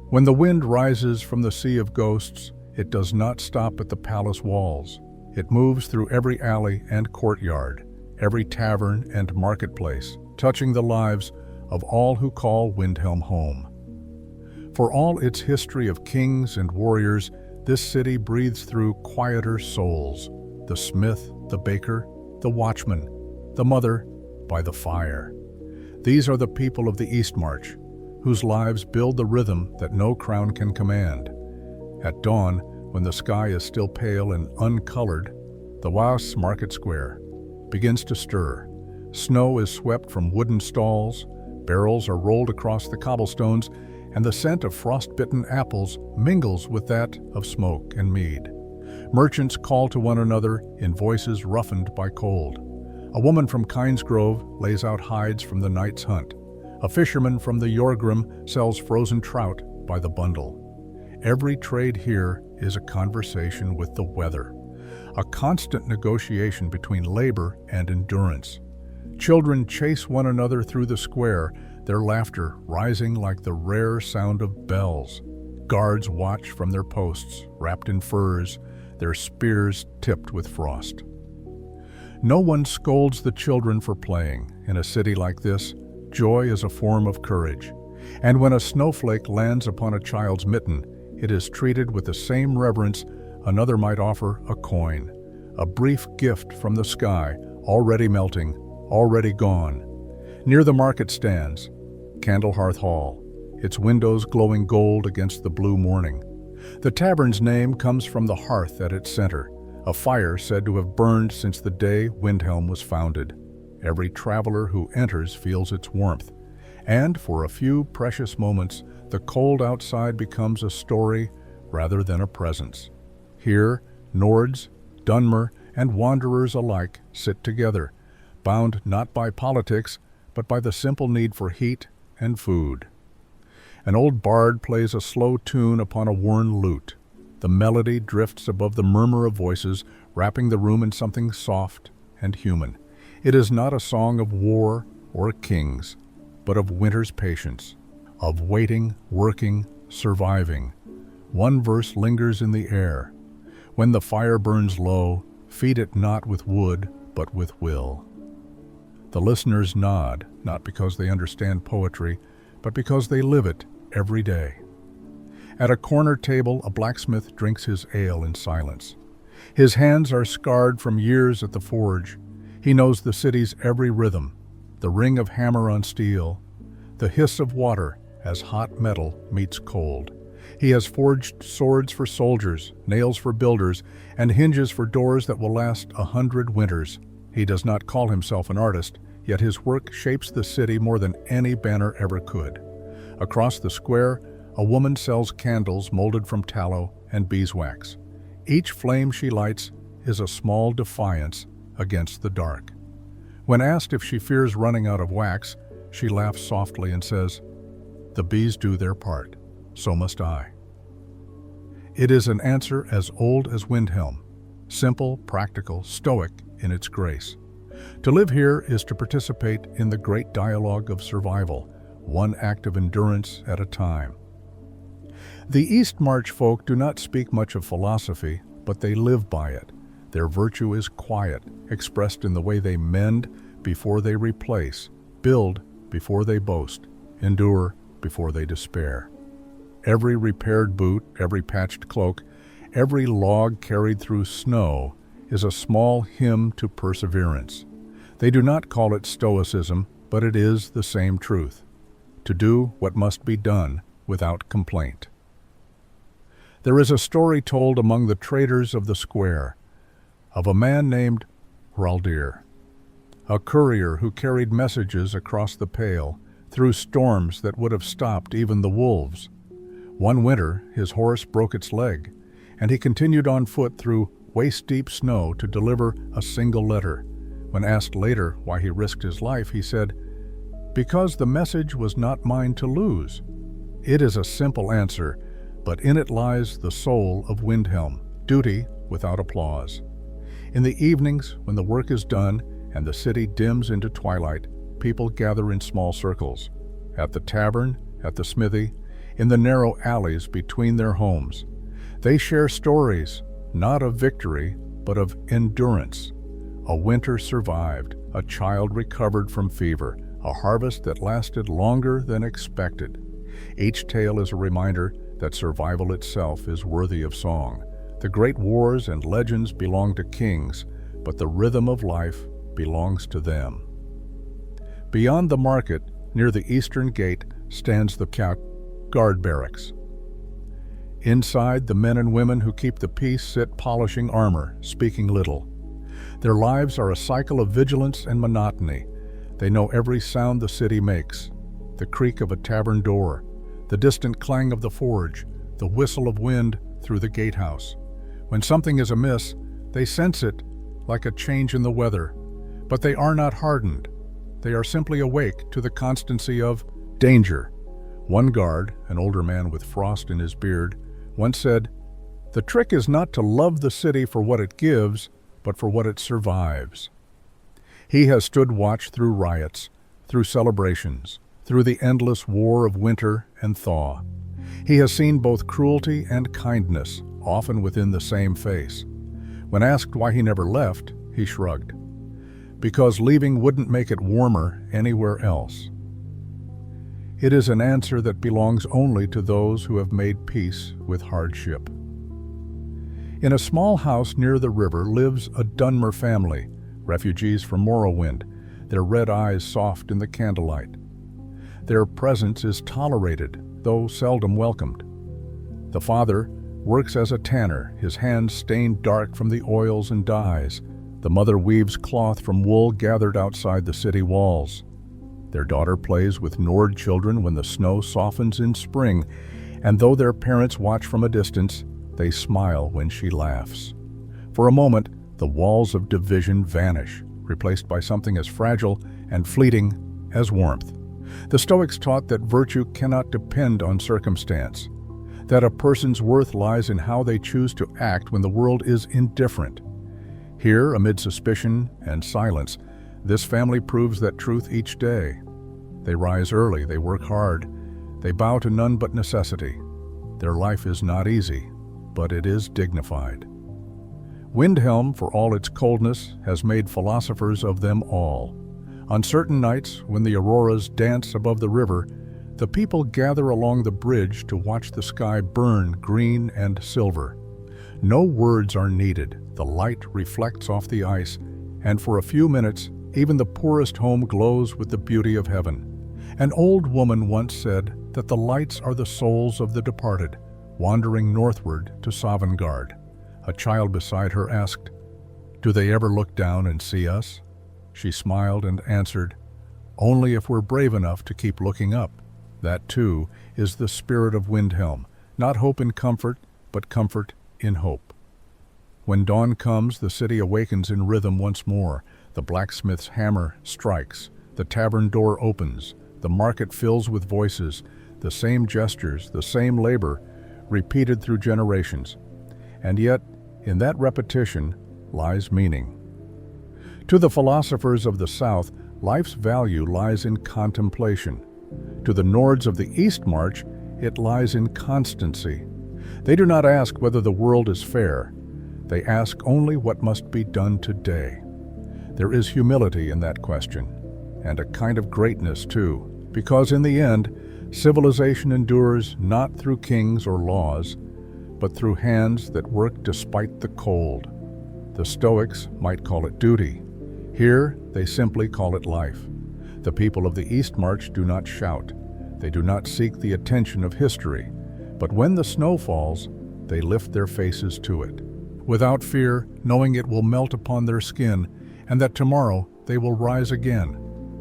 When the wind rises from the sea of ghosts, it does not stop at the palace walls. It moves through every alley and courtyard, every tavern and marketplace, touching the lives of all who call Windhelm home. For all its history of kings and warriors, this city breathes through quieter souls: the smith, the baker, the watchman, the mother by the fire. These are the people of the East March, whose lives build the rhythm that no crown can command. At dawn, when the sky is still pale and uncolored, the Waas market square begins to stir. Snow is swept from wooden stalls, barrels are rolled across the cobblestones, and the scent of frost-bitten apples mingles with that of smoke and mead. Merchants call to one another in voices roughened by cold. A woman from Kynesgrove lays out hides from the night's hunt. A fisherman from the Jorgrim sells frozen trout by the bundle. Every trade here is a conversation with the weather, a constant negotiation between labor and endurance. Children chase one another through the square, their laughter rising like the rare sound of bells. Guards watch from their posts, wrapped in furs, their spears tipped with frost. No one scolds the children for playing. In a city like this, joy is a form of courage. And when a snowflake lands upon a child's mitten, it is treated with the same reverence another might offer a coin, a brief gift from the sky, already melting, already gone. Near the market stands Candlehearth Hall, its windows glowing gold against the blue morning. The tavern's name comes from the hearth at its center, a fire said to have burned since the day Windhelm was founded. Every traveler who enters feels its warmth, and for a few precious moments, the cold outside becomes a story rather than a presence. Here, Nords, Dunmer, and wanderers alike sit together, bound not by politics, but by the simple need for heat and food. An old bard plays a slow tune upon a worn lute. The melody drifts above the murmur of voices, wrapping the room in something soft and human. It is not a song of war or kings, but of winter's patience, of waiting, working, surviving. One verse lingers in the air. When the fire burns low, feed it not with wood, but with will. The listeners nod, not because they understand poetry, but because they live it every day. At a corner table, a blacksmith drinks his ale in silence. His hands are scarred from years at the forge. He knows the city's every rhythm, the ring of hammer on steel, the hiss of water as hot metal meets cold. He has forged swords for soldiers, nails for builders, and hinges for doors that will last 100 winters. He does not call himself an artist, yet his work shapes the city more than any banner ever could. Across the square, a woman sells candles molded from tallow and beeswax. Each flame she lights is a small defiance against the dark. When asked if she fears running out of wax, she laughs softly and says, "The bees do their part, so must I." It is an answer as old as Windhelm, simple, practical, stoic in its grace. To live here is to participate in the great dialogue of survival, one act of endurance at a time. The East March folk do not speak much of philosophy, but they live by it. Their virtue is quiet, expressed in the way they mend before they replace, build before they boast, endure before they despair. Every repaired boot, every patched cloak, every log carried through snow is a small hymn to perseverance. They do not call it stoicism, but it is the same truth: to do what must be done without complaint. There is a story told among the traders of the square of a man named Hraldir, a courier who carried messages across the Pale through storms that would have stopped even the wolves. One winter, his horse broke its leg, and he continued on foot through waist-deep snow to deliver a single letter. When asked later why he risked his life, he said, "Because the message was not mine to lose." It is a simple answer, but in it lies the soul of Windhelm, duty without applause. In the evenings, when the work is done and the city dims into twilight, people gather in small circles, at the tavern, at the smithy, in the narrow alleys between their homes. They share stories, not of victory, but of endurance. A winter survived, a child recovered from fever, a harvest that lasted longer than expected. Each tale is a reminder that survival itself is worthy of song. The great wars and legends belong to kings, but the rhythm of life belongs to them. Beyond the market, near the eastern gate, stands the guard barracks. Inside, the men and women who keep the peace sit polishing armor, speaking little. Their lives are a cycle of vigilance and monotony. They know every sound the city makes: the creak of a tavern door, the distant clang of the forge, the whistle of wind through the gatehouse. When something is amiss, they sense it like a change in the weather, but they are not hardened. They are simply awake to the constancy of danger. One guard, an older man with frost in his beard, once said, "The trick is not to love the city for what it gives, but for what it survives." He has stood watch through riots, through celebrations, through the endless war of winter and thaw. He has seen both cruelty and kindness, often within the same face. When asked why he never left, he shrugged. Because leaving wouldn't make it warmer anywhere else. It is an answer that belongs only to those who have made peace with hardship. In a small house near the river lives a Dunmer family, refugees from Morrowind, their red eyes soft in the candlelight. Their presence is tolerated, though seldom welcomed. The father works as a tanner, his hands stained dark from the oils and dyes. The mother weaves cloth from wool gathered outside the city walls. Their daughter plays with Nord children when the snow softens in spring, and though their parents watch from a distance, they smile when she laughs. For a moment, The walls of division vanish, replaced by something as fragile and fleeting as warmth. The Stoics taught that virtue cannot depend on circumstance, that a person's worth lies in how they choose to act when the world is indifferent. Here, amid suspicion and silence, this family proves that truth each day. They rise early, they work hard, they bow to none but necessity. Their life is not easy, but it is dignified. Windhelm, for all its coldness, has made philosophers of them all. On certain nights, when the auroras dance above the river, the people gather along the bridge to watch the sky burn green and silver. No words are needed. The light reflects off the ice, and for a few minutes, even the poorest home glows with the beauty of heaven. An old woman once said that the lights are the souls of the departed, wandering northward to Sovngarde. A child beside her asked, "Do they ever look down and see us?" She smiled and answered, "Only if we're brave enough to keep looking up." That, too, is the spirit of Windhelm, not hope in comfort, but comfort in hope. When dawn comes, the city awakens in rhythm once more. The blacksmith's hammer strikes, the tavern door opens, the market fills with voices, the same gestures, the same labor, repeated through generations. And yet, in that repetition lies meaning. To the philosophers of the South, life's value lies in contemplation. To the Nords of the East March, it lies in constancy. They do not ask whether the world is fair. They ask only what must be done today. There is humility in that question, and a kind of greatness too, because in the end, civilization endures not through kings or laws, but through hands that work despite the cold. The Stoics might call it duty. Here, they simply call it life. The people of the East March do not shout. They do not seek the attention of history. But when the snow falls, they lift their faces to it, without fear, knowing it will melt upon their skin, and that tomorrow they will rise again,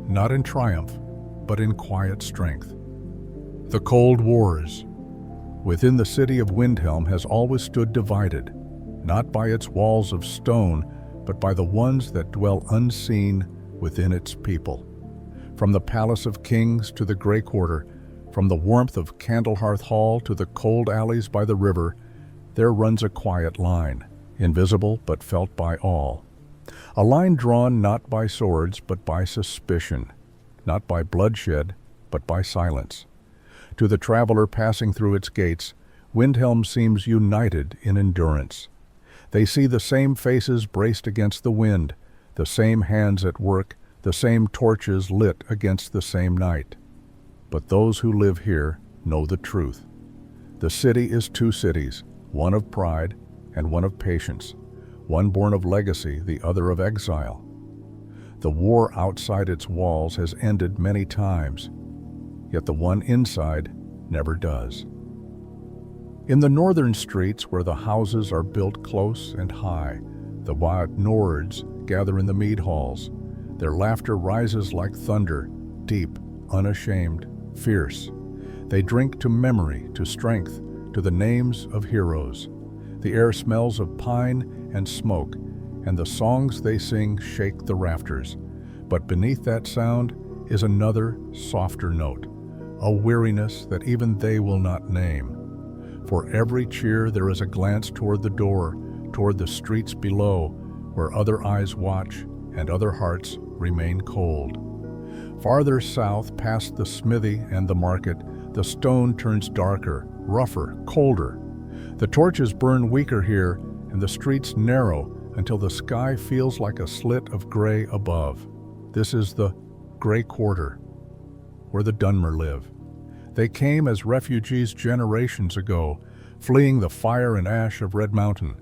not in triumph, but in quiet strength. The Cold Wars within the city of Windhelm has always stood divided, not by its walls of stone, but by the ones that dwell unseen within its people. From the Palace of Kings to the Grey Quarter, from the warmth of Candlehearth Hall to the cold alleys by the river, there runs a quiet line, invisible but felt by all. A line drawn not by swords but by suspicion, not by bloodshed but by silence. To the traveler passing through its gates, Windhelm seems united in endurance. They see the same faces braced against the wind, the same hands at work, the same torches lit against the same night. But those who live here know the truth. The city is two cities, one of pride and one of patience, one born of legacy, the other of exile. The war outside its walls has ended many times, yet the one inside never does. In the northern streets where the houses are built close and high, the wild Nords gather in the mead halls. Their laughter rises like thunder, deep, unashamed, fierce. They drink to memory, to strength, to the names of heroes. The air smells of pine and smoke, and the songs they sing shake the rafters. But beneath that sound is another, softer note, a weariness that even they will not name. For every cheer there is a glance toward the door, toward the streets below, where other eyes watch and other hearts remain cold. Farther south, past the smithy and the market, the stone turns darker, rougher, colder. The torches burn weaker here, and the streets narrow until the sky feels like a slit of gray above. This is the Grey Quarter, where the Dunmer live. They came as refugees generations ago, fleeing the fire and ash of Red Mountain.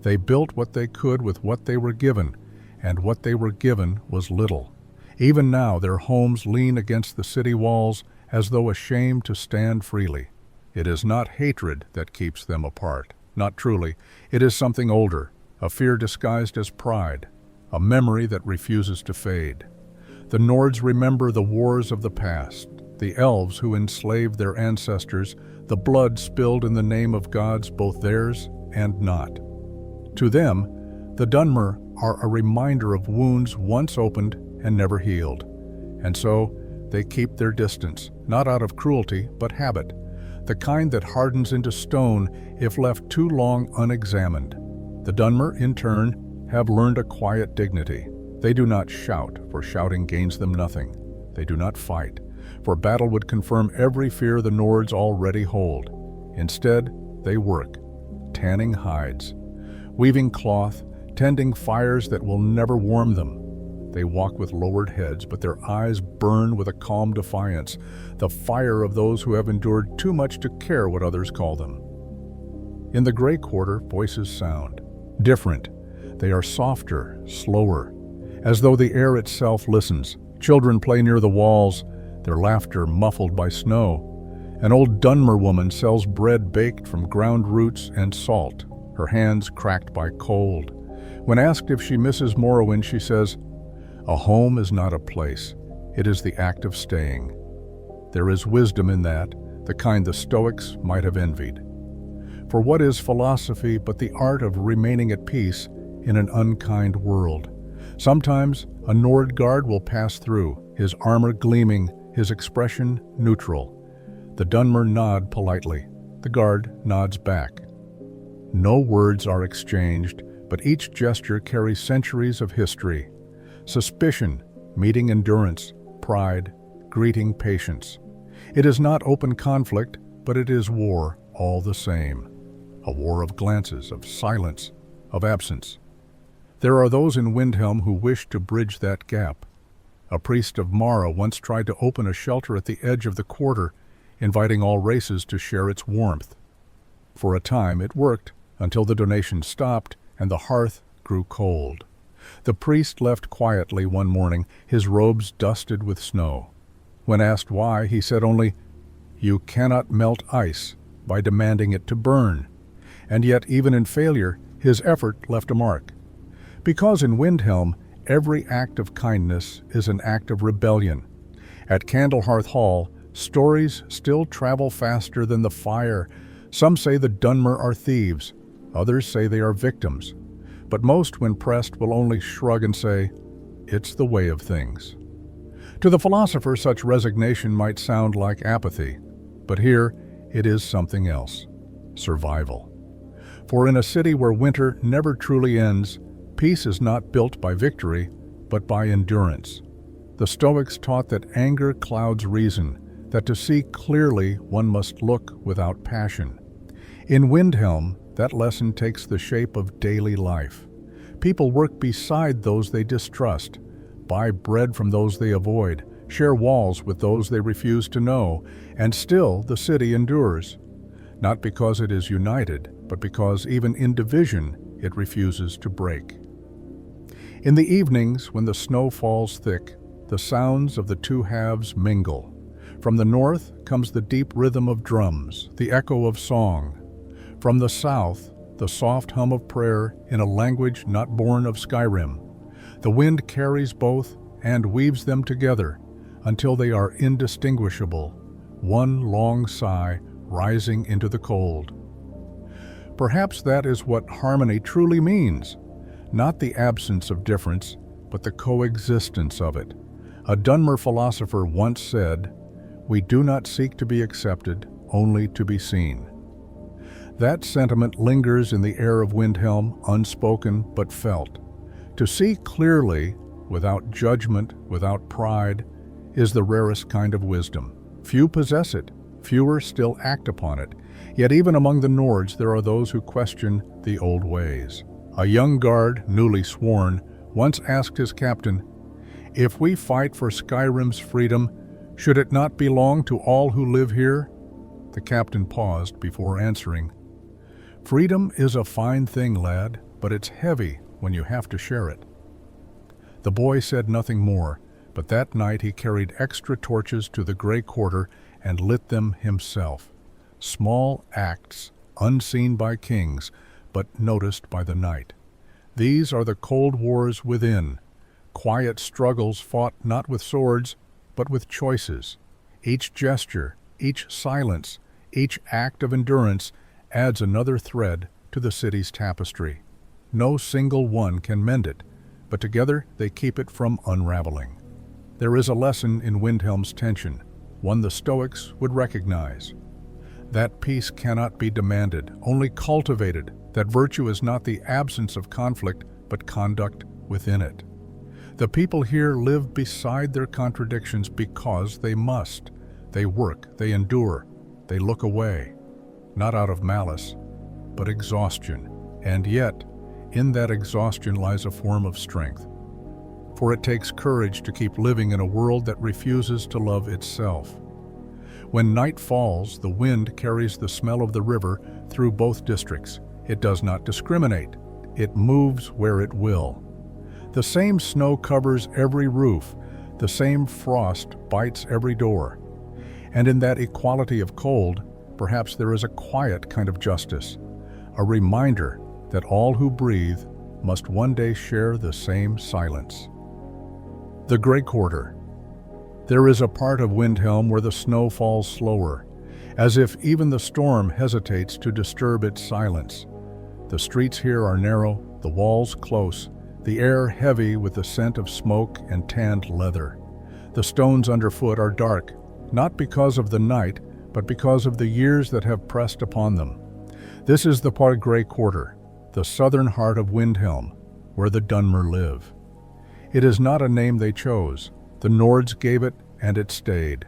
They built what they could with what they were given, and what they were given was little. Even now their homes lean against the city walls as though ashamed to stand freely. It is not hatred that keeps them apart, not truly. It is something older, a fear disguised as pride, a memory that refuses to fade. The Nords remember the wars of the past, the elves who enslaved their ancestors, the blood spilled in the name of gods both theirs and not. To them, The Dunmer are a reminder of wounds once opened and never healed, and so they keep their distance, not out of cruelty, but habit, the kind that hardens into stone if left too long unexamined. The Dunmer, in turn, have learned a quiet dignity. They do not shout, for shouting gains them nothing. They do not fight, for battle would confirm every fear the Nords already hold. Instead, they work, tanning hides, weaving cloth, tending fires that will never warm them. They walk with lowered heads, but their eyes burn with a calm defiance, the fire of those who have endured too much to care what others call them. In the Grey Quarter, voices sound. Different. They are softer, slower, as though the air itself listens. Children play near the walls, their laughter muffled by snow. An old Dunmer woman sells bread baked from ground roots and salt, her hands cracked by cold. When asked if she misses Morrowind, she says, "A home is not a place, it is the act of staying." There is wisdom in that, the kind the Stoics might have envied. For what is philosophy but the art of remaining at peace in an unkind world? Sometimes a Nord guard will pass through, his armor gleaming, his expression neutral. The Dunmer nod politely. The guard nods back. No words are exchanged, but each gesture carries centuries of history. Suspicion, meeting endurance, pride, greeting patience. It is not open conflict, but it is war all the same. A war of glances, of silence, of absence. There are those in Windhelm who wish to bridge that gap. A priest of Mara once tried to open a shelter at the edge of the quarter, inviting all races to share its warmth. For a time it worked, until the donations stopped and the hearth grew cold. The priest left quietly one morning, his robes dusted with snow. When asked why, he said only, "You cannot melt ice by demanding it to burn." And yet, even in failure, his effort left a mark. Because in Windhelm, every act of kindness is an act of rebellion. At Candlehearth Hall, stories still travel faster than the fire. Some say the Dunmer are thieves, others say they are victims. But most, when pressed, will only shrug and say, "It's the way of things." To the philosopher, such resignation might sound like apathy, but here it is something else: survival. For in a city where winter never truly ends, peace is not built by victory, but by endurance. The Stoics taught that anger clouds reason, that to see clearly one must look without passion. In Windhelm, that lesson takes the shape of daily life. People work beside those they distrust, buy bread from those they avoid, share walls with those they refuse to know, and still the city endures. Not because it is united, but because even in division it refuses to break. In the evenings, when the snow falls thick, the sounds of the two halves mingle. From the north comes the deep rhythm of drums, the echo of song. From the south, the soft hum of prayer in a language not born of Skyrim. The wind carries both and weaves them together until they are indistinguishable, one long sigh rising into the cold. Perhaps that is what harmony truly means, not the absence of difference, but the coexistence of it. A Dunmer philosopher once said, "We do not seek to be accepted, only to be seen." That sentiment lingers in the air of Windhelm, unspoken but felt. To see clearly, without judgment, without pride, is the rarest kind of wisdom. Few possess it, fewer still act upon it. Yet even among the Nords there are those who question the old ways. A young guard, newly sworn, once asked his captain, "If we fight for Skyrim's freedom, should it not belong to all who live here?" The captain paused before answering, "Freedom is a fine thing, lad, but it's heavy when you have to share it." The boy said nothing more, but that night he carried extra torches to the Grey Quarter and lit them himself. Small acts, unseen by kings, but noticed by the night. These are the cold wars within, quiet struggles fought not with swords, but with choices. Each gesture, each silence, each act of endurance adds another thread to the city's tapestry. No single one can mend it, but together they keep it from unraveling. There is a lesson in Windhelm's tension, one the Stoics would recognize. That peace cannot be demanded, only cultivated, that virtue is not the absence of conflict, but conduct within it. The people here live beside their contradictions because they must. They work, they endure, they look away, not out of malice, but exhaustion. And yet, in that exhaustion lies a form of strength. For it takes courage to keep living in a world that refuses to love itself. When night falls, the wind carries the smell of the river through both districts. It does not discriminate. It moves where it will. The same snow covers every roof. The same frost bites every door. And in that equality of cold, perhaps there is a quiet kind of justice, a reminder that all who breathe must one day share the same silence. The Grey Quarter. There is a part of Windhelm where the snow falls slower, as if even the storm hesitates to disturb its silence. The streets here are narrow, the walls close, the air heavy with the scent of smoke and tanned leather. The stones underfoot are dark, not because of the night, but because of the years that have pressed upon them. This is the Grey Quarter, the southern heart of Windhelm, where the Dunmer live. It is not a name they chose. The Nords gave it, and it stayed,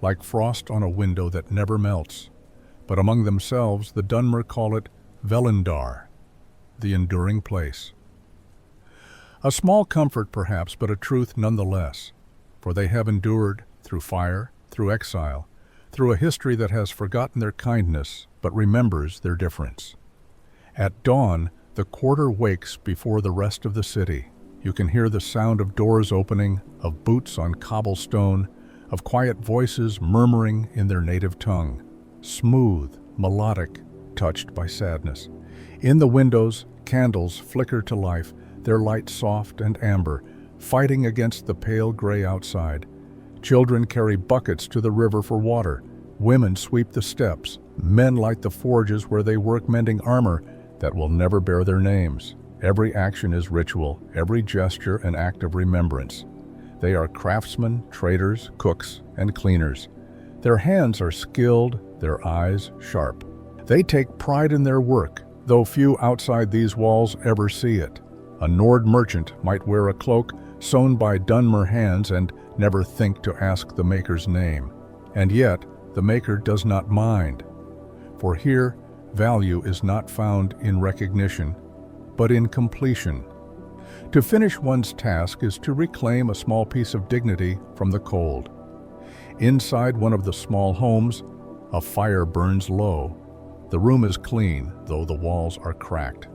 like frost on a window that never melts. But among themselves, the Dunmer call it Velindar, the enduring place. A small comfort perhaps, but a truth nonetheless, for they have endured through fire, through exile, through a history that has forgotten their kindness, but remembers their difference. At dawn, the quarter wakes before the rest of the city. You can hear the sound of doors opening, of boots on cobblestone, of quiet voices murmuring in their native tongue, smooth, melodic, touched by sadness. In the windows, candles flicker to life, their light soft and amber, fighting against the pale gray outside. Children carry buckets to the river for water. Women sweep the steps. Men light the forges where they work mending armor that will never bear their names. Every action is ritual, every gesture an act of remembrance. They are craftsmen, traders, cooks, and cleaners. Their hands are skilled, their eyes sharp. They take pride in their work, though few outside these walls ever see it. A Nord merchant might wear a cloak sewn by Dunmer hands and never think to ask the maker's name. And yet, the maker does not mind. For here, value is not found in recognition, but in completion. To finish one's task is to reclaim a small piece of dignity from the cold. Inside one of the small homes, a fire burns low. The room is clean, though the walls are cracked.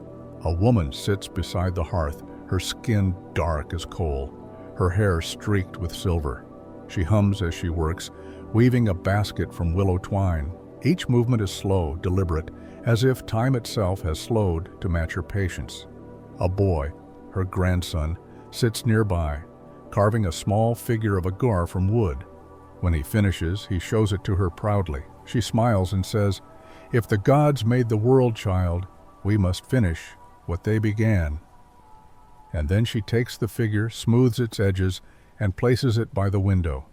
A woman sits beside the hearth, her skin dark as coal, her hair streaked with silver. She hums as she works, weaving a basket from willow twine. Each movement is slow, deliberate, as if time itself has slowed to match her patience. A boy, her grandson, sits nearby, carving a small figure of a gar from wood. When he finishes, he shows it to her proudly. She smiles and says, "If the gods made the world, child, we must finish what they began." And then she takes the figure, smooths its edges, and places it by the window.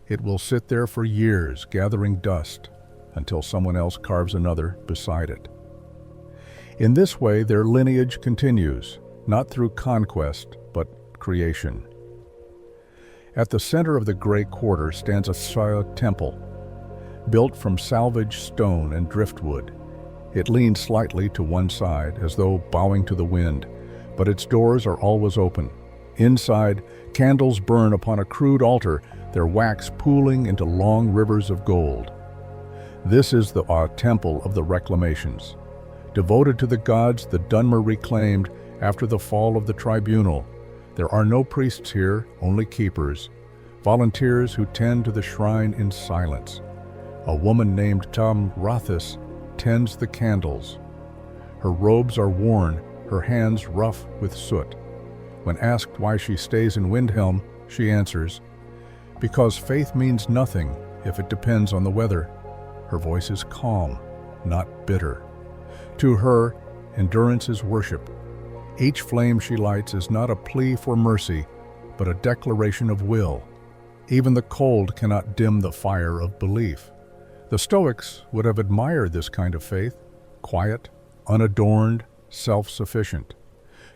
It will sit there for years, gathering dust, until someone else carves another beside it. In this way, their lineage continues, not through conquest, but creation. At the center of the Grey Quarter stands a temple, built from salvaged stone and driftwood. It leans slightly to one side, as though bowing to the wind, but its doors are always open. Inside, candles burn upon a crude altar, their wax pooling into long rivers of gold. This is the temple of the reclamations. Devoted to the gods the Dunmer reclaimed after the fall of the tribunal. There are no priests here, only keepers, volunteers who tend to the shrine in silence. A woman named Tam Rathis tends the candles. Her robes are worn, her hands rough with soot. When asked why she stays in Windhelm, she answers, "Because faith means nothing if it depends on the weather." Her voice is calm, not bitter. To her, endurance is worship. Each flame she lights is not a plea for mercy, but a declaration of will. Even the cold cannot dim the fire of belief. The Stoics would have admired this kind of faith, quiet, unadorned, self-sufficient.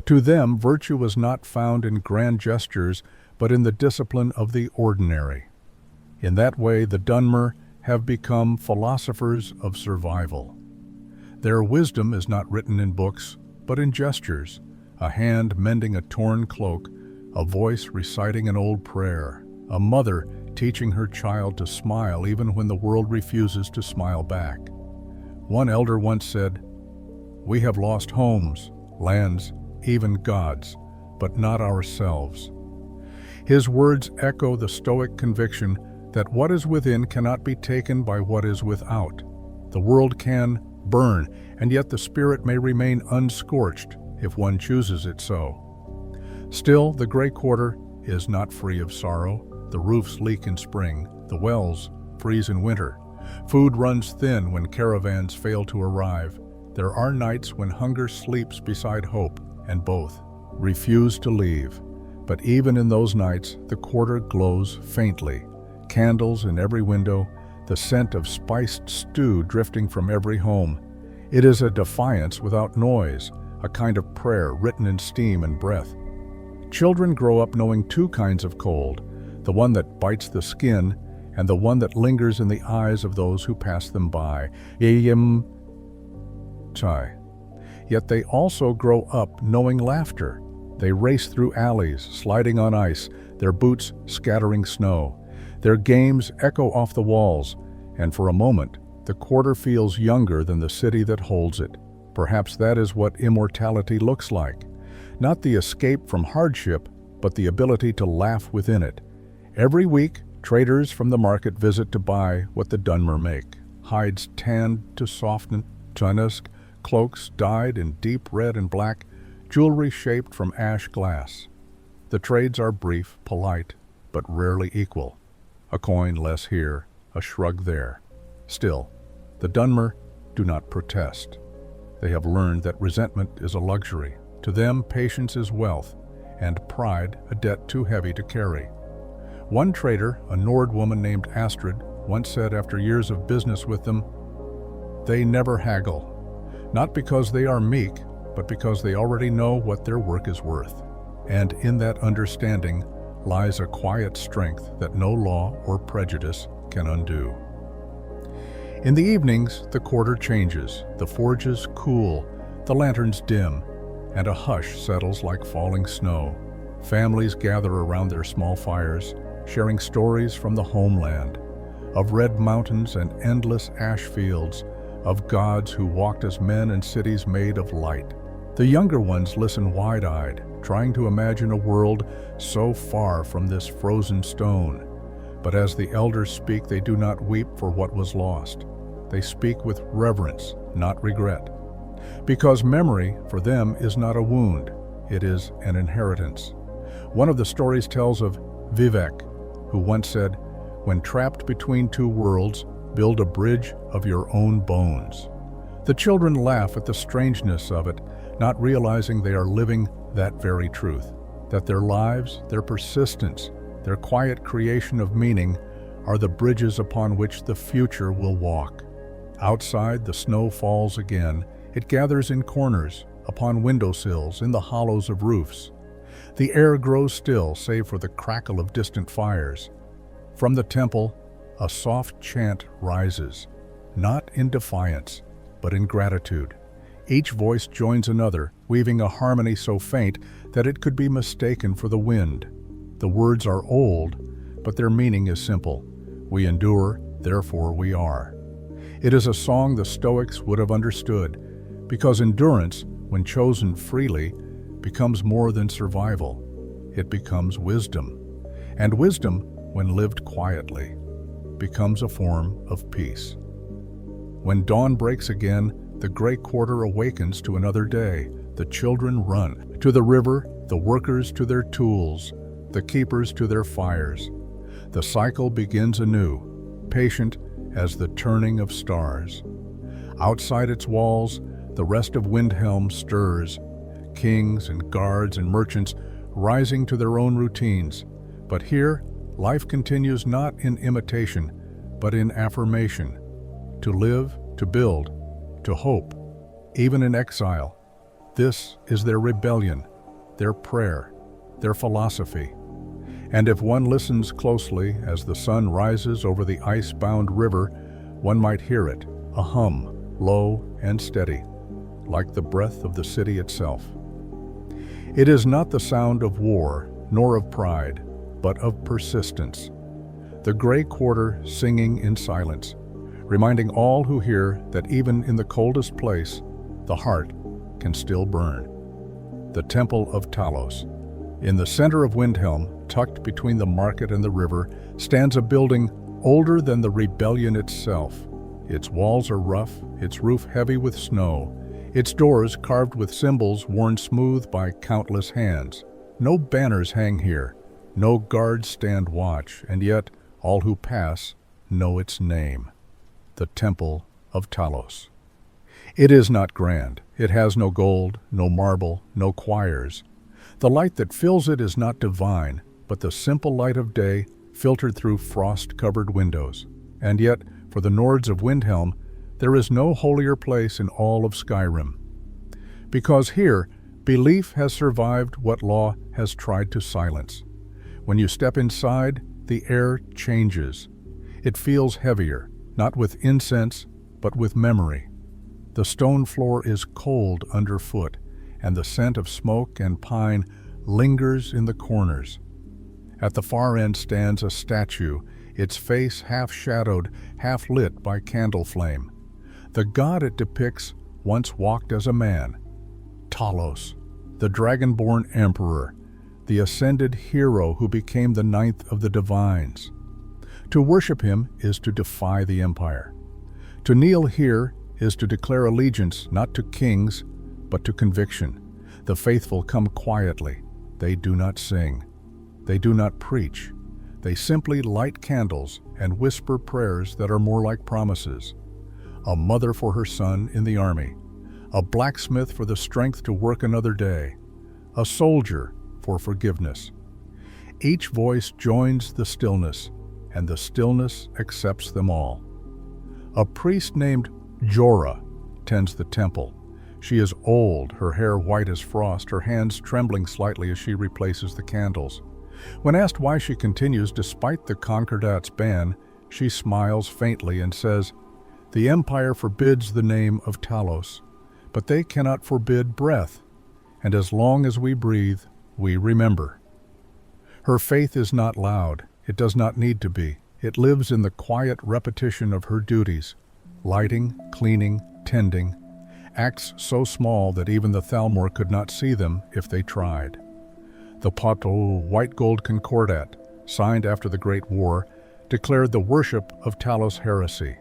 To them, virtue was not found in grand gestures, but in the discipline of the ordinary. In that way, the Dunmer have become philosophers of survival. Their wisdom is not written in books, but in gestures, a hand mending a torn cloak, a voice reciting an old prayer, a mother teaching her child to smile even when the world refuses to smile back. One elder once said, "We have lost homes, lands, even gods, but not ourselves." His words echo the Stoic conviction that what is within cannot be taken by what is without. The world can burn, and yet the spirit may remain unscorched if one chooses it so. Still, the Grey Quarter is not free of sorrow. The roofs leak in spring, the wells freeze in winter. Food runs thin when caravans fail to arrive. There are nights when hunger sleeps beside hope, and both refuse to leave. But even in those nights, the quarter glows faintly. Candles in every window, the scent of spiced stew drifting from every home. It is a defiance without noise, a kind of prayer written in steam and breath. Children grow up knowing two kinds of cold, the one that bites the skin and the one that lingers in the eyes of those who pass them by. Yet they also grow up knowing laughter. They race through alleys, sliding on ice, their boots scattering snow. Their games echo off the walls, and for a moment, the quarter feels younger than the city that holds it. Perhaps that is what immortality looks like. Not the escape from hardship, but the ability to laugh within it. Every week, traders from the market visit to buy what the Dunmer make. Hides tanned to soften, tunusk, cloaks dyed in deep red and black, jewelry shaped from ash glass. The trades are brief, polite, but rarely equal. A coin less here, a shrug there. Still, the Dunmer do not protest. They have learned that resentment is a luxury. To them, patience is wealth, and pride a debt too heavy to carry. One trader, a Nord woman named Astrid, once said after years of business with them, "They never haggle, not because they are meek, but because they already know what their work is worth." And in that understanding lies a quiet strength that no law or prejudice can undo. In the evenings, the quarter changes, the forges cool, the lanterns dim, and a hush settles like falling snow. Families gather around their small fires, sharing stories from the homeland, of red mountains and endless ash fields, of gods who walked as men in cities made of light. The younger ones listen wide-eyed, trying to imagine a world so far from this frozen stone. But as the elders speak, they do not weep for what was lost. They speak with reverence, not regret. Because memory, for them, is not a wound, it is an inheritance. One of the stories tells of Vivek, who once said, "When trapped between two worlds, build a bridge of your own bones." The children laugh at the strangeness of it, not realizing they are living that very truth, that their lives, their persistence, their quiet creation of meaning are the bridges upon which the future will walk. Outside, the snow falls again. It gathers in corners, upon windowsills, in the hollows of roofs. The air grows still, save for the crackle of distant fires. From the temple, a soft chant rises, not in defiance, but in gratitude. Each voice joins another, weaving a harmony so faint that it could be mistaken for the wind. The words are old, but their meaning is simple. We endure, therefore we are. It is a song the Stoics would have understood, because endurance, when chosen freely, becomes more than survival. It becomes wisdom. And wisdom, when lived quietly, becomes a form of peace. When dawn breaks again, the Grey Quarter awakens to another day. The children run to the river, the workers to their tools, the keepers to their fires. The cycle begins anew, patient as the turning of stars. Outside its walls, the rest of Windhelm stirs. kings and guards and merchants rising to their own routines. But here, life continues not in imitation, but in affirmation. To live, to build, to hope, even in exile. This is their rebellion, their prayer, their philosophy. And if one listens closely as the sun rises over the ice-bound river, one might hear it, a hum, low and steady, like the breath of the city itself. It is not the sound of war, nor of pride, but of persistence. The gray quarter singing in silence, reminding all who hear that even in the coldest place, the heart can still burn. The Temple of Talos. In the center of Windhelm, tucked between the market and the river, stands a building older than the rebellion itself. Its walls are rough, its roof heavy with snow, its doors carved with symbols worn smooth by countless hands. No banners hang here, no guards stand watch, and yet all who pass know its name, the Temple of Talos. It is not grand. It has no gold, no marble, no choirs. The light that fills it is not divine, but the simple light of day filtered through frost-covered windows. And yet, for the Nords of Windhelm, there is no holier place in all of Skyrim. Because here, belief has survived what law has tried to silence. When you step inside, the air changes. It feels heavier, not with incense, but with memory. The stone floor is cold underfoot, and the scent of smoke and pine lingers in the corners. At the far end stands a statue, its face half-shadowed, half-lit by candle flame. The god it depicts once walked as a man. Talos, the dragon-born emperor, the ascended hero who became the ninth of the divines. To worship him is to defy the empire. To kneel here is to declare allegiance not to kings, but to conviction. The faithful come quietly. They do not sing. They do not preach. They simply light candles and whisper prayers that are more like promises. A mother for her son in the army, a blacksmith for the strength to work another day, a soldier for forgiveness. Each voice joins the stillness, and the stillness accepts them all. A priest named Jorah tends the temple. She is old, her hair white as frost, her hands trembling slightly as she replaces the candles. When asked why she continues despite the Concordat's ban, she smiles faintly and says, "The Empire forbids the name of Talos, but they cannot forbid breath, and as long as we breathe, we remember." Her faith is not loud. It does not need to be. It lives in the quiet repetition of her duties, lighting, cleaning, tending, acts so small that even the Thalmor could not see them if they tried. The Pato white gold concordat, signed after the Great War, declared the worship of Talos heresy.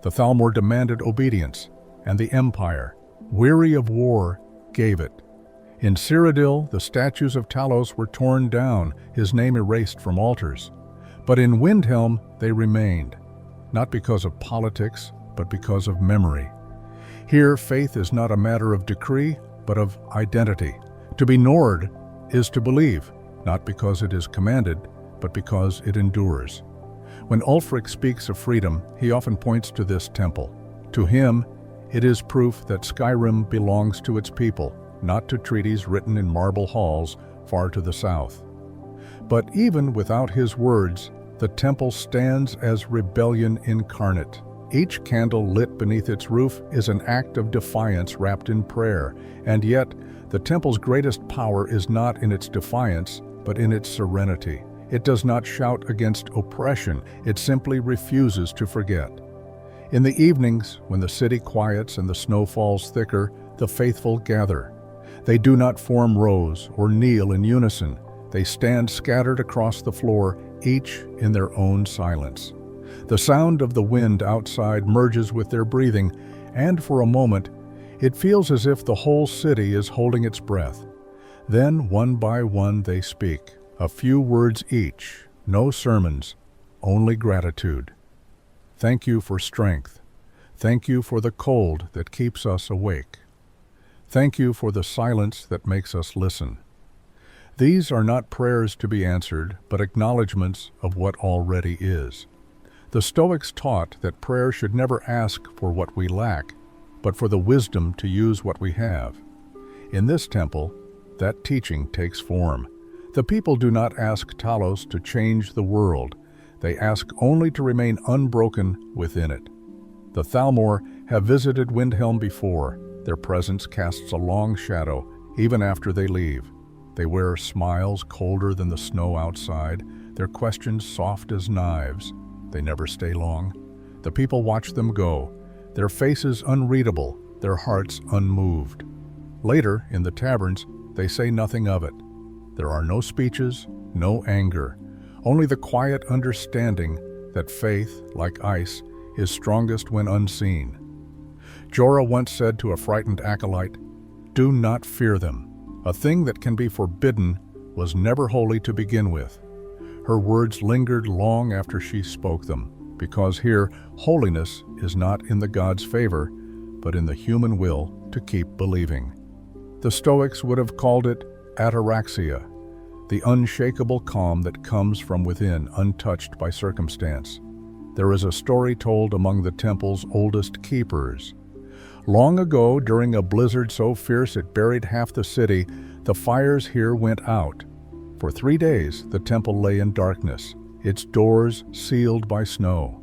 The Thalmor demanded obedience, and the Empire, weary of war, gave it. In Cyrodiil, the statues of Talos were torn down, his name erased from altars. But in Windhelm, they remained, not because of politics, but because of memory. Here, faith is not a matter of decree, but of identity. To be Nord is to believe, not because it is commanded, but because it endures. When Ulfric speaks of freedom, he often points to this temple. To him, it is proof that Skyrim belongs to its people, not to treaties written in marble halls far to the south. But even without his words, the temple stands as rebellion incarnate. Each candle lit beneath its roof is an act of defiance wrapped in prayer, and yet the temple's greatest power is not in its defiance, but in its serenity. It does not shout against oppression, it simply refuses to forget. In the evenings, when the city quiets and the snow falls thicker, the faithful gather. They do not form rows or kneel in unison. They stand scattered across the floor, each in their own silence. The sound of the wind outside merges with their breathing, and for a moment, it feels as if the whole city is holding its breath. Then, one by one, they speak, a few words each, no sermons, only gratitude. Thank you for strength. Thank you for the cold that keeps us awake. Thank you for the silence that makes us listen. These are not prayers to be answered, but acknowledgments of what already is. The Stoics taught that prayer should never ask for what we lack, but for the wisdom to use what we have. In this temple, that teaching takes form. The people do not ask Talos to change the world. They ask only to remain unbroken within it. The Thalmor have visited Windhelm before. Their presence casts a long shadow, even after they leave. They wear smiles colder than the snow outside, their questions soft as knives. They never stay long. The people watch them go, their faces unreadable, their hearts unmoved. Later, in the taverns, they say nothing of it. There are no speeches, no anger, only the quiet understanding that faith, like ice, is strongest when unseen. Jorah once said to a frightened acolyte, "Do not fear them. A thing that can be forbidden was never holy to begin with." Her words lingered long after she spoke them, because here, holiness is not in the gods' favor, but in the human will to keep believing. The Stoics would have called it ataraxia, the unshakable calm that comes from within, untouched by circumstance. There is a story told among the temple's oldest keepers. Long ago, during a blizzard so fierce it buried half the city, the fires here went out. For 3 days, the temple lay in darkness, its doors sealed by snow.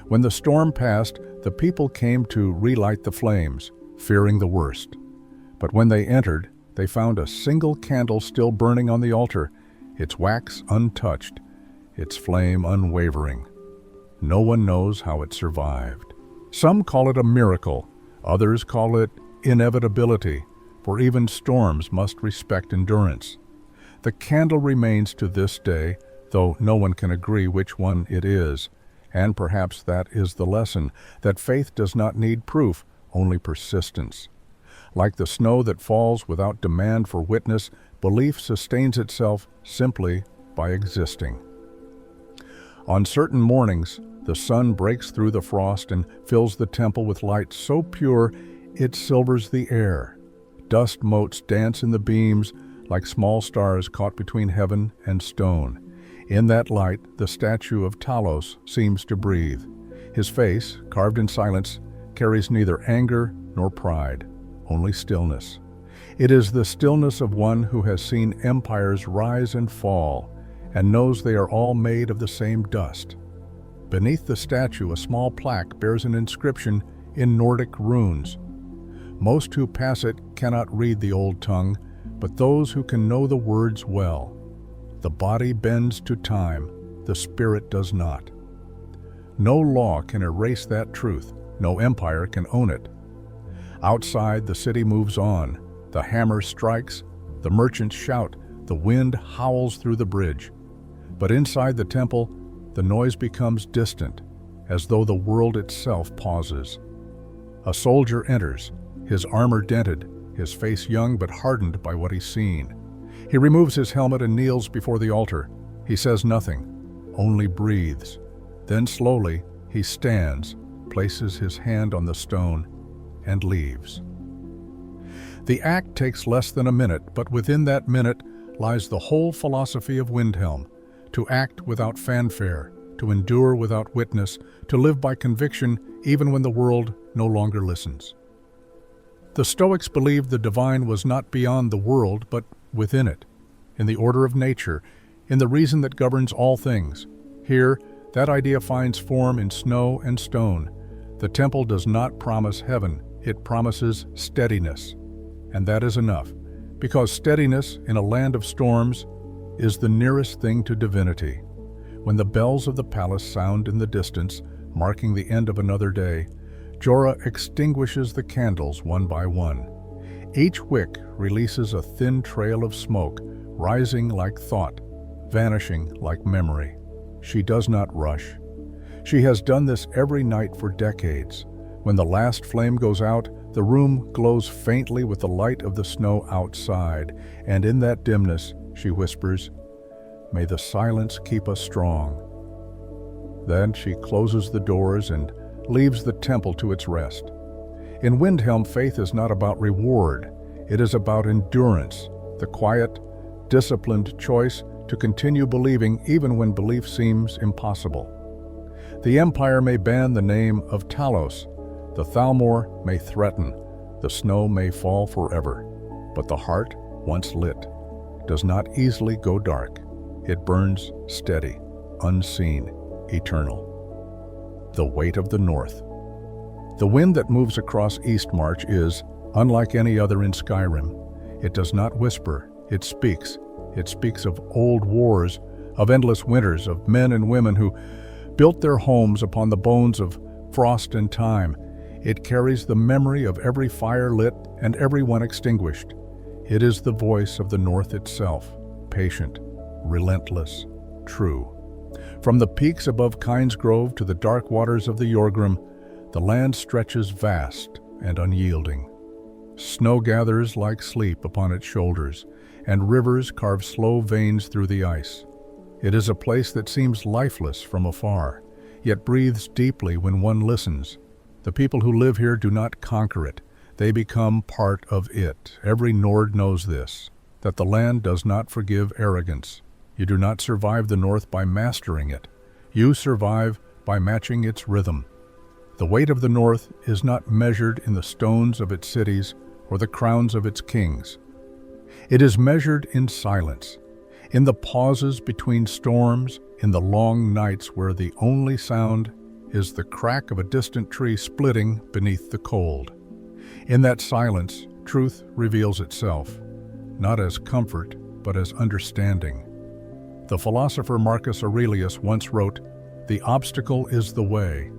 When the storm passed, the people came to relight the flames, fearing the worst. But when they entered, they found a single candle still burning on the altar, its wax untouched, its flame unwavering. No one knows how it survived. Some call it a miracle, others call it inevitability, for even storms must respect endurance. The candle remains to this day, though no one can agree which one it is, and perhaps that is the lesson, that faith does not need proof, only persistence. Like the snow that falls without demand for witness, belief sustains itself simply by existing. On certain mornings, the sun breaks through the frost and fills the temple with light so pure it silvers the air. Dust motes dance in the beams like small stars caught between heaven and stone. In that light, the statue of Talos seems to breathe. His face, carved in silence, carries neither anger nor pride, only stillness. It is the stillness of one who has seen empires rise and fall, and knows they are all made of the same dust. Beneath the statue, a small plaque bears an inscription in Nordic runes. Most who pass it cannot read the old tongue, but those who can know the words well. The body bends to time, the spirit does not. No law can erase that truth, no empire can own it. Outside, the city moves on. The hammer strikes, the merchants shout, the wind howls through the bridge. But inside the temple, the noise becomes distant, as though the world itself pauses. A soldier enters, his armor dented, his face young but hardened by what he's seen. He removes his helmet and kneels before the altar. He says nothing, only breathes. Then slowly, he stands, places his hand on the stone, and leaves. The act takes less than a minute, but within that minute lies the whole philosophy of Windhelm: to act without fanfare, to endure without witness, to live by conviction even when the world no longer listens. The Stoics believed the divine was not beyond the world, but within it, in the order of nature, in the reason that governs all things. Here, that idea finds form in snow and stone. The temple does not promise heaven, it promises steadiness. And that is enough, because steadiness in a land of storms is the nearest thing to divinity. When the bells of the palace sound in the distance, marking the end of another day, Jorah extinguishes the candles one by one. Each wick releases a thin trail of smoke, rising like thought, vanishing like memory. She does not rush. She has done this every night for decades. When the last flame goes out, the room glows faintly with the light of the snow outside, and in that dimness, she whispers, "May the silence keep us strong." Then she closes the doors and leaves the temple to its rest. In Windhelm, faith is not about reward. It is about endurance, the quiet, disciplined choice to continue believing even when belief seems impossible. The Empire may ban the name of Talos, the Thalmor may threaten, the snow may fall forever, but the heart, once lit, does not easily go dark. It burns steady, unseen, eternal. The weight of the North. The wind that moves across Eastmarch is, unlike any other in Skyrim. It does not whisper, it speaks. It speaks of old wars, of endless winters, of men and women who built their homes upon the bones of frost and time. It carries the memory of every fire lit and every one extinguished. It is the voice of the North itself, patient, relentless, true. From the peaks above Kynes Grove to the dark waters of the Yorgrim, the land stretches vast and unyielding. Snow gathers like sleep upon its shoulders, and rivers carve slow veins through the ice. It is a place that seems lifeless from afar, yet breathes deeply when one listens. The people who live here do not conquer it. They become part of it. Every Nord knows this, that the land does not forgive arrogance. You do not survive the North by mastering it. You survive by matching its rhythm. The weight of the North is not measured in the stones of its cities or the crowns of its kings. It is measured in silence, in the pauses between storms, in the long nights where the only sound is the crack of a distant tree splitting beneath the cold. In that silence, truth reveals itself, not as comfort, but as understanding. The philosopher Marcus Aurelius once wrote, "The obstacle is the way."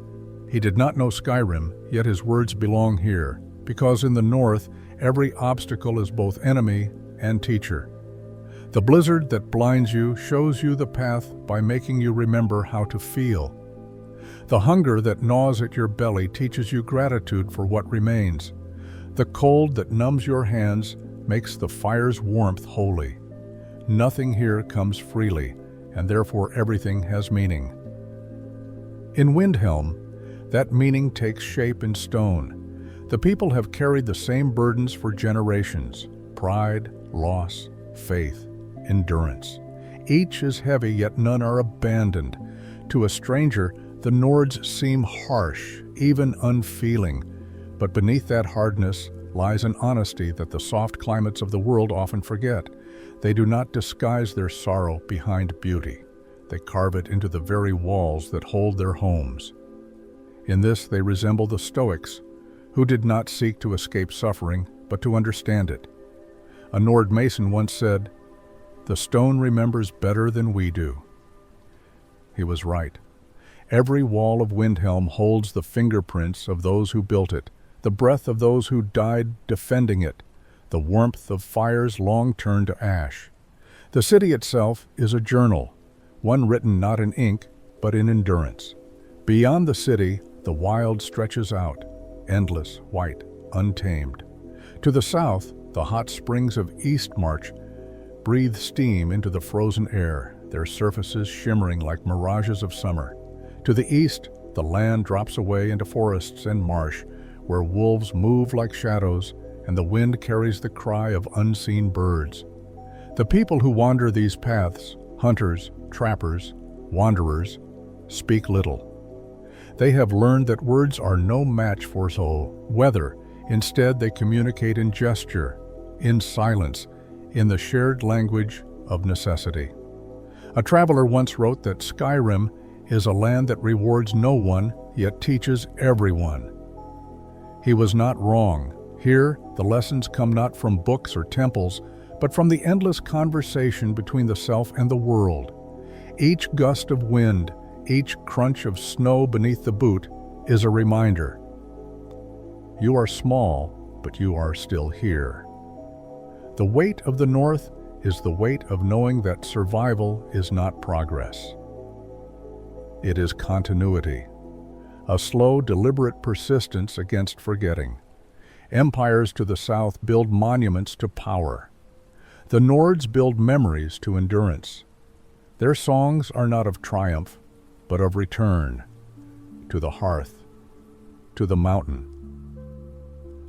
He did not know Skyrim, yet his words belong here, because in the North, every obstacle is both enemy and teacher. The blizzard that blinds you shows you the path by making you remember how to feel. The hunger that gnaws at your belly teaches you gratitude for what remains. The cold that numbs your hands makes the fire's warmth holy. Nothing here comes freely, and therefore everything has meaning. In Windhelm, that meaning takes shape in stone. The people have carried the same burdens for generations: pride, loss, faith, endurance. Each is heavy, yet none are abandoned. To a stranger, the Nords seem harsh, even unfeeling, but beneath that hardness lies an honesty that the soft climates of the world often forget. They do not disguise their sorrow behind beauty. They carve it into the very walls that hold their homes. In this they resemble the Stoics, who did not seek to escape suffering, but to understand it. A Nord mason once said, "The stone remembers better than we do." He was right. Every wall of Windhelm holds the fingerprints of those who built it, the breath of those who died defending it, the warmth of fires long turned to ash. The city itself is a journal, one written not in ink, but in endurance. Beyond the city, the wild stretches out, endless, white, untamed. To the south, the hot springs of Eastmarch breathe steam into the frozen air, their surfaces shimmering like mirages of summer. To the east, the land drops away into forests and marsh, where wolves move like shadows, and the wind carries the cry of unseen birds. The people who wander these paths, hunters, trappers, wanderers, speak little. They have learned that words are no match for weather. Instead, they communicate in gesture, in silence, in the shared language of necessity. A traveler once wrote that Skyrim is a land that rewards no one, yet teaches everyone. He was not wrong. Here, the lessons come not from books or temples, but from the endless conversation between the self and the world. Each gust of wind, each crunch of snow beneath the boot is a reminder. You are small, but you are still here. The weight of the North is the weight of knowing that survival is not progress. It is continuity, a slow, deliberate persistence against forgetting. Empires to the south build monuments to power. The Nords build memories to endurance. Their songs are not of triumph, but of return, to the hearth, to the mountain,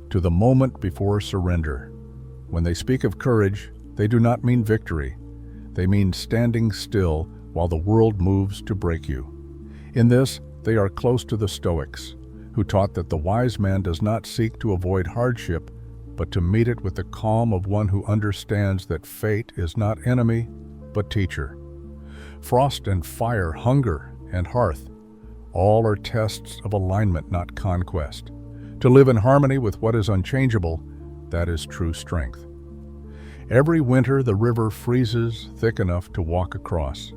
to the moment before surrender. When they speak of courage, they do not mean victory. They mean standing still while the world moves to break you. In this, they are close to the Stoics, who taught that the wise man does not seek to avoid hardship, but to meet it with the calm of one who understands that fate is not enemy, but teacher. Frost and fire, hunger and hearth, all are tests of alignment, not conquest. To live in harmony with what is unchangeable, that is true strength. Every winter the river freezes thick enough to walk across.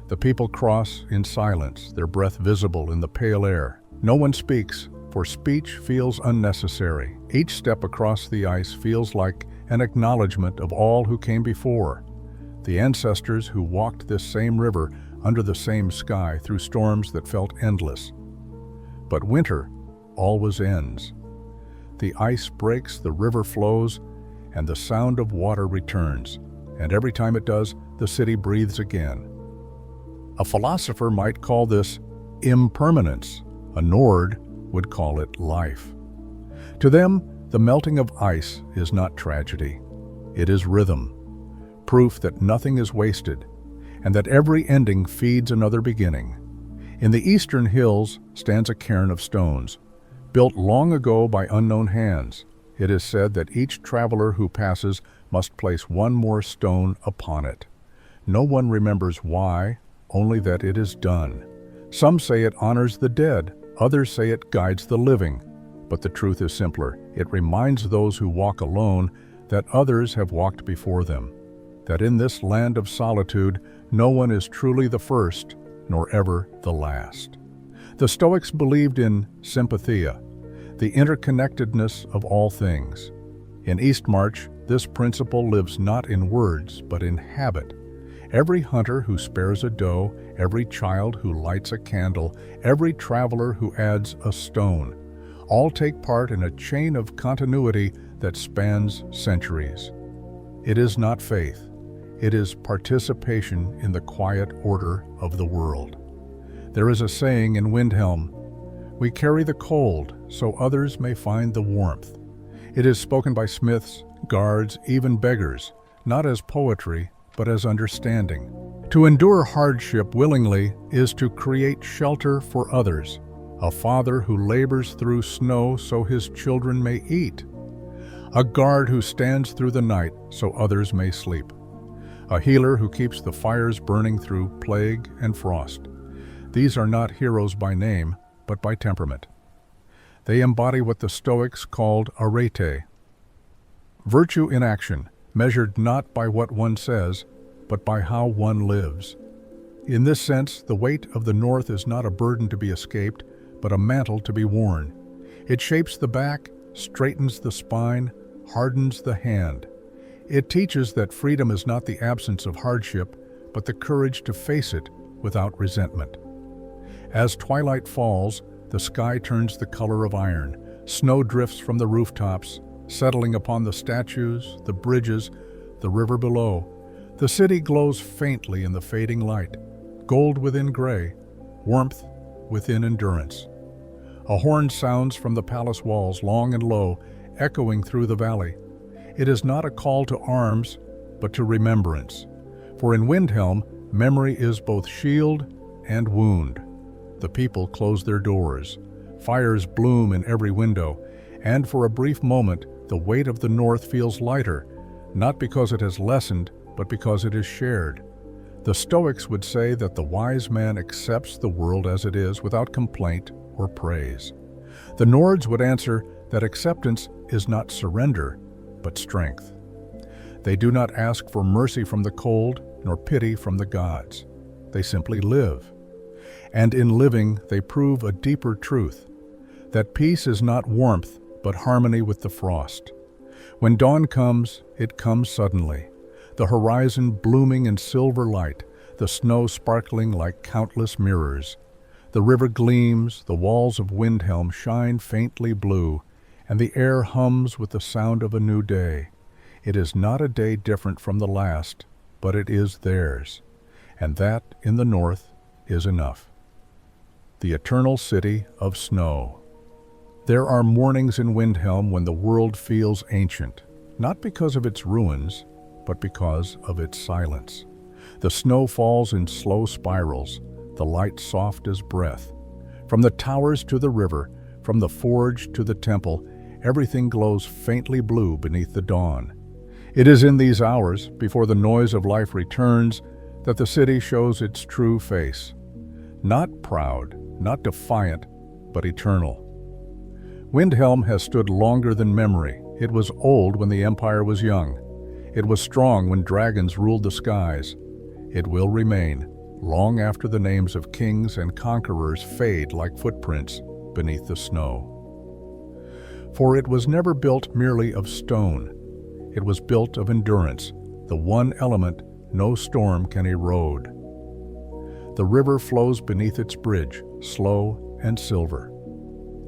The people cross in silence, their breath visible in the pale air. No one speaks, for speech feels unnecessary. Each step across the ice feels like an acknowledgement of all who came before, the ancestors who walked this same river under the same sky through storms that felt endless. But winter always ends. The ice breaks, the river flows, and the sound of water returns. And every time it does, the city breathes again. A philosopher might call this impermanence. A Nord would call it life. To them, the melting of ice is not tragedy. It is rhythm, proof that nothing is wasted, and that every ending feeds another beginning. In the eastern hills stands a cairn of stones, built long ago by unknown hands. It is said that each traveler who passes must place one more stone upon it. No one remembers why, only that it is done. Some say it honors the dead, others say it guides the living. But the truth is simpler. It reminds those who walk alone that others have walked before them, that in this land of solitude, no one is truly the first, nor ever the last. The Stoics believed in sympathia, the interconnectedness of all things. In Eastmarch, this principle lives not in words, but in habit. Every hunter who spares a doe, every child who lights a candle, every traveler who adds a stone, all take part in a chain of continuity that spans centuries. It is not faith. It is participation in the quiet order of the world. There is a saying in Windhelm, "We carry the cold so others may find the warmth." It is spoken by smiths, guards, even beggars, not as poetry, but as understanding. To endure hardship willingly is to create shelter for others, a father who labors through snow so his children may eat, a guard who stands through the night so others may sleep, a healer who keeps the fires burning through plague and frost. These are not heroes by name, but by temperament. They embody what the Stoics called arete, virtue in action, measured not by what one says, but by how one lives. In this sense, the weight of the North is not a burden to be escaped, but a mantle to be worn. It shapes the back, straightens the spine, hardens the hand. It teaches that freedom is not the absence of hardship, but the courage to face it without resentment. As twilight falls, the sky turns the color of iron. Snow drifts from the rooftops, settling upon the statues, the bridges, the river below. The city glows faintly in the fading light, gold within gray, warmth within endurance. A horn sounds from the palace walls, long and low, echoing through the valley. It is not a call to arms, but to remembrance. For in Windhelm, memory is both shield and wound. The people close their doors. Fires bloom in every window, and for a brief moment, the weight of the North feels lighter, not because it has lessened, but because it is shared. The Stoics would say that the wise man accepts the world as it is without complaint or praise. The Nords would answer that acceptance is not surrender, but strength. They do not ask for mercy from the cold, nor pity from the gods. They simply live. And in living, they prove a deeper truth, that peace is not warmth, but harmony with the frost. When dawn comes, it comes suddenly, the horizon blooming in silver light, the snow sparkling like countless mirrors. The river gleams, the walls of Windhelm shine faintly blue, and the air hums with the sound of a new day. It is not a day different from the last, but it is theirs, and that, in the north, is enough. The eternal city of snow. There are mornings in Windhelm when the world feels ancient, not because of its ruins, but because of its silence. The snow falls in slow spirals, the light soft as breath. From the towers to the river, from the forge to the temple, everything glows faintly blue beneath the dawn. It is in these hours, before the noise of life returns, that the city shows its true face. Not proud, not defiant, but eternal. Windhelm has stood longer than memory. It was old when the empire was young. It was strong when dragons ruled the skies. It will remain, long after the names of kings and conquerors fade like footprints beneath the snow. For it was never built merely of stone. It was built of endurance, the one element no storm can erode. The river flows beneath its bridge, slow and silver.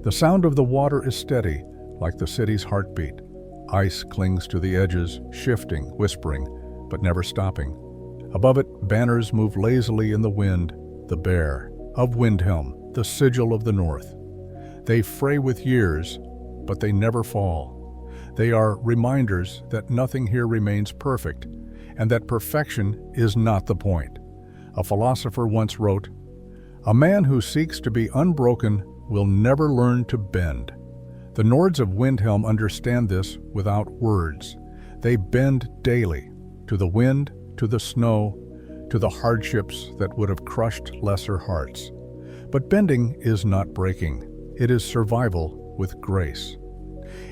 The sound of the water is steady, like the city's heartbeat. Ice clings to the edges, shifting, whispering, but never stopping. Above it, banners move lazily in the wind, the bear of Windhelm, the sigil of the north. They fray with years, but they never fall. They are reminders that nothing here remains perfect, and that perfection is not the point. A philosopher once wrote, "A man who seeks to be unbroken will never learn to bend." The Nords of Windhelm understand this without words. They bend daily, to the wind, to the snow, to the hardships that would have crushed lesser hearts. But bending is not breaking. It is survival with grace.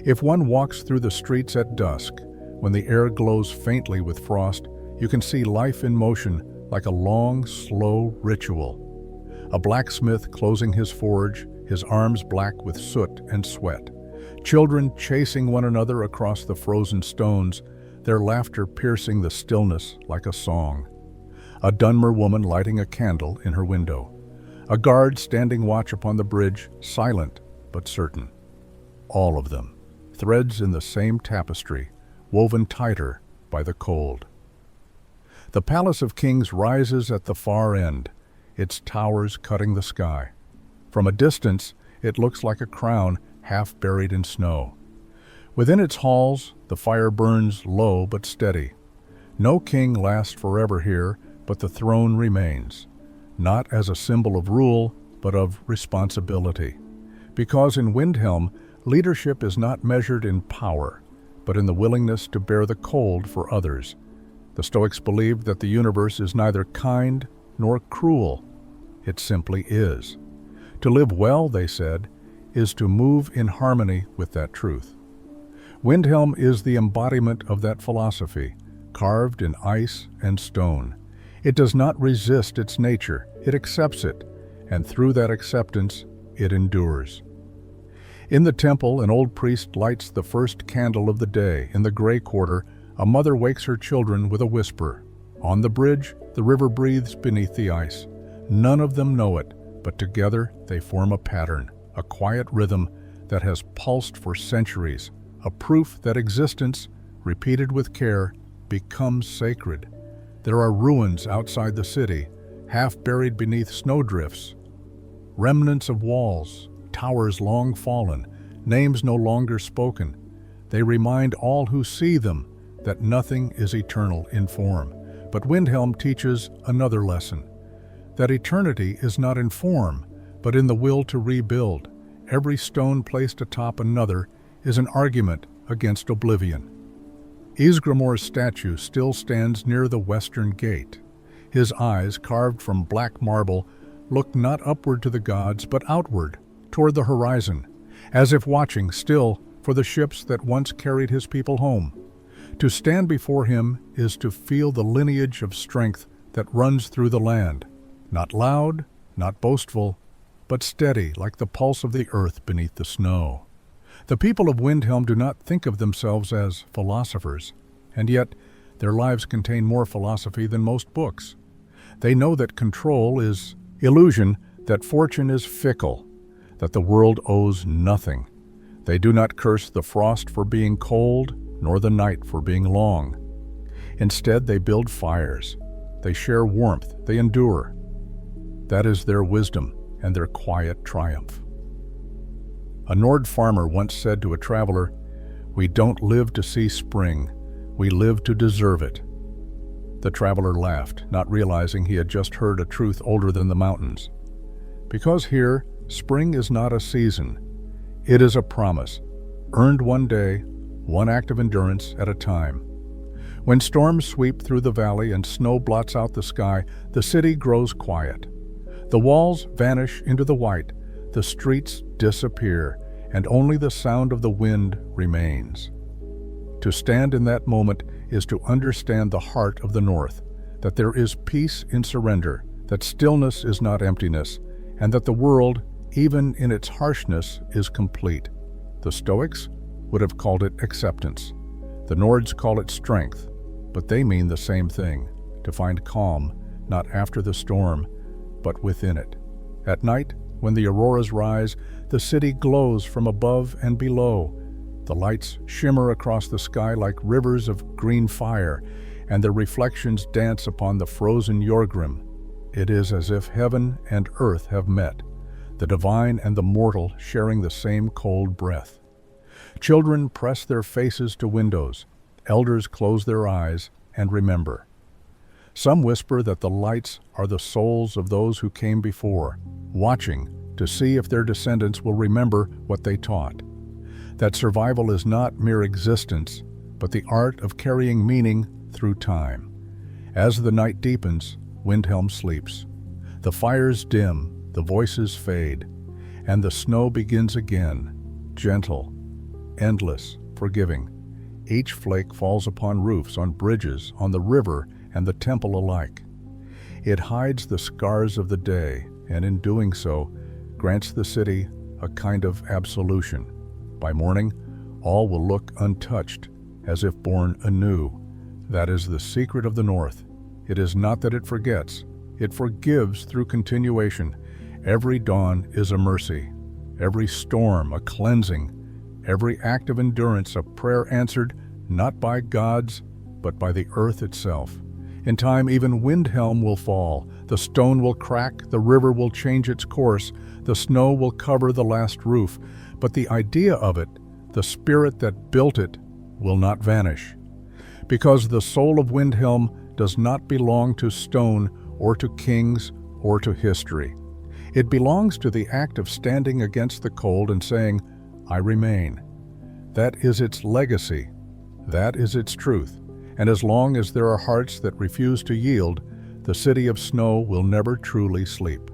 If one walks through the streets at dusk, when the air glows faintly with frost, you can see life in motion like a long, slow ritual. A blacksmith closing his forge, his arms black with soot and sweat. Children chasing one another across the frozen stones, their laughter piercing the stillness like a song. A Dunmer woman lighting a candle in her window. A guard standing watch upon the bridge, silent but certain. All of them, threads in the same tapestry, woven tighter by the cold. The Palace of Kings rises at the far end, its towers cutting the sky. From a distance, it looks like a crown half buried in snow. Within its halls, the fire burns low but steady. No king lasts forever here, but the throne remains, not as a symbol of rule, but of responsibility. Because in Windhelm, leadership is not measured in power, but in the willingness to bear the cold for others. The Stoics believed that the universe is neither kind nor cruel. It simply is. To live well, they said, is to move in harmony with that truth. Windhelm is the embodiment of that philosophy, carved in ice and stone. It does not resist its nature, it accepts it, and through that acceptance, it endures. In the temple, an old priest lights the first candle of the day. In the gray quarter, a mother wakes her children with a whisper. On the bridge, the river breathes beneath the ice. None of them know it, but together they form a pattern, a quiet rhythm that has pulsed for centuries, a proof that existence, repeated with care, becomes sacred. There are ruins outside the city, half buried beneath snowdrifts, remnants of walls, towers long fallen, names no longer spoken. They remind all who see them that nothing is eternal in form. But Windhelm teaches another lesson, that eternity is not in form, but in the will to rebuild. Every stone placed atop another is an argument against oblivion. Ysgramor's statue still stands near the western gate. His eyes, carved from black marble, look not upward to the gods, but outward, toward the horizon, as if watching still for the ships that once carried his people home. To stand before him is to feel the lineage of strength that runs through the land, not loud, not boastful, but steady like the pulse of the earth beneath the snow. The people of Windhelm do not think of themselves as philosophers, and yet their lives contain more philosophy than most books. They know that control is illusion, that fortune is fickle, that the world owes nothing. They do not curse the frost for being cold, nor the night for being long. Instead, they build fires. They share warmth. They endure. That is their wisdom and their quiet triumph. A Nord farmer once said to a traveler, We don't live to see spring, we live to deserve it." The traveler laughed, not realizing he had just heard a truth older than the mountains. Because here, spring is not a season. It is a promise, earned one day, one act of endurance at a time. When storms sweep through the valley and snow blots out the sky, the city grows quiet. The walls vanish into the white, the streets disappear, and only the sound of the wind remains. To stand in that moment is to understand the heart of the North, that there is peace in surrender, that stillness is not emptiness, and that the world, even in its harshness, is complete. The Stoics would have called it acceptance. The Nords call it strength, but they mean the same thing, to find calm, not after the storm, but within it. At night, when the auroras rise, the city glows from above and below. The lights shimmer across the sky like rivers of green fire, and their reflections dance upon the frozen Jorgrim. It is as if heaven and earth have met, the divine and the mortal sharing the same cold breath. Children press their faces to windows, elders close their eyes and remember. Some whisper that the lights are the souls of those who came before, watching to see if their descendants will remember what they taught. That survival is not mere existence, but the art of carrying meaning through time. As the night deepens, Windhelm sleeps. The fires dim, the voices fade, and the snow begins again, gentle, endless, forgiving. Each flake falls upon roofs, on bridges, on the river, and the temple alike. It hides the scars of the day, and in doing so, grants the city a kind of absolution. By morning, all will look untouched, as if born anew. That is the secret of the North. It is not that it forgets, it forgives through continuation. Every dawn is a mercy, every storm a cleansing, every act of endurance a prayer answered not by gods, but by the earth itself. In time, even Windhelm will fall, the stone will crack, the river will change its course, the snow will cover the last roof, but the idea of it, the spirit that built it, will not vanish. Because the soul of Windhelm does not belong to stone or to kings or to history. It belongs to the act of standing against the cold and saying, "I remain." That is its legacy. That is its truth. And as long as there are hearts that refuse to yield, the city of snow will never truly sleep.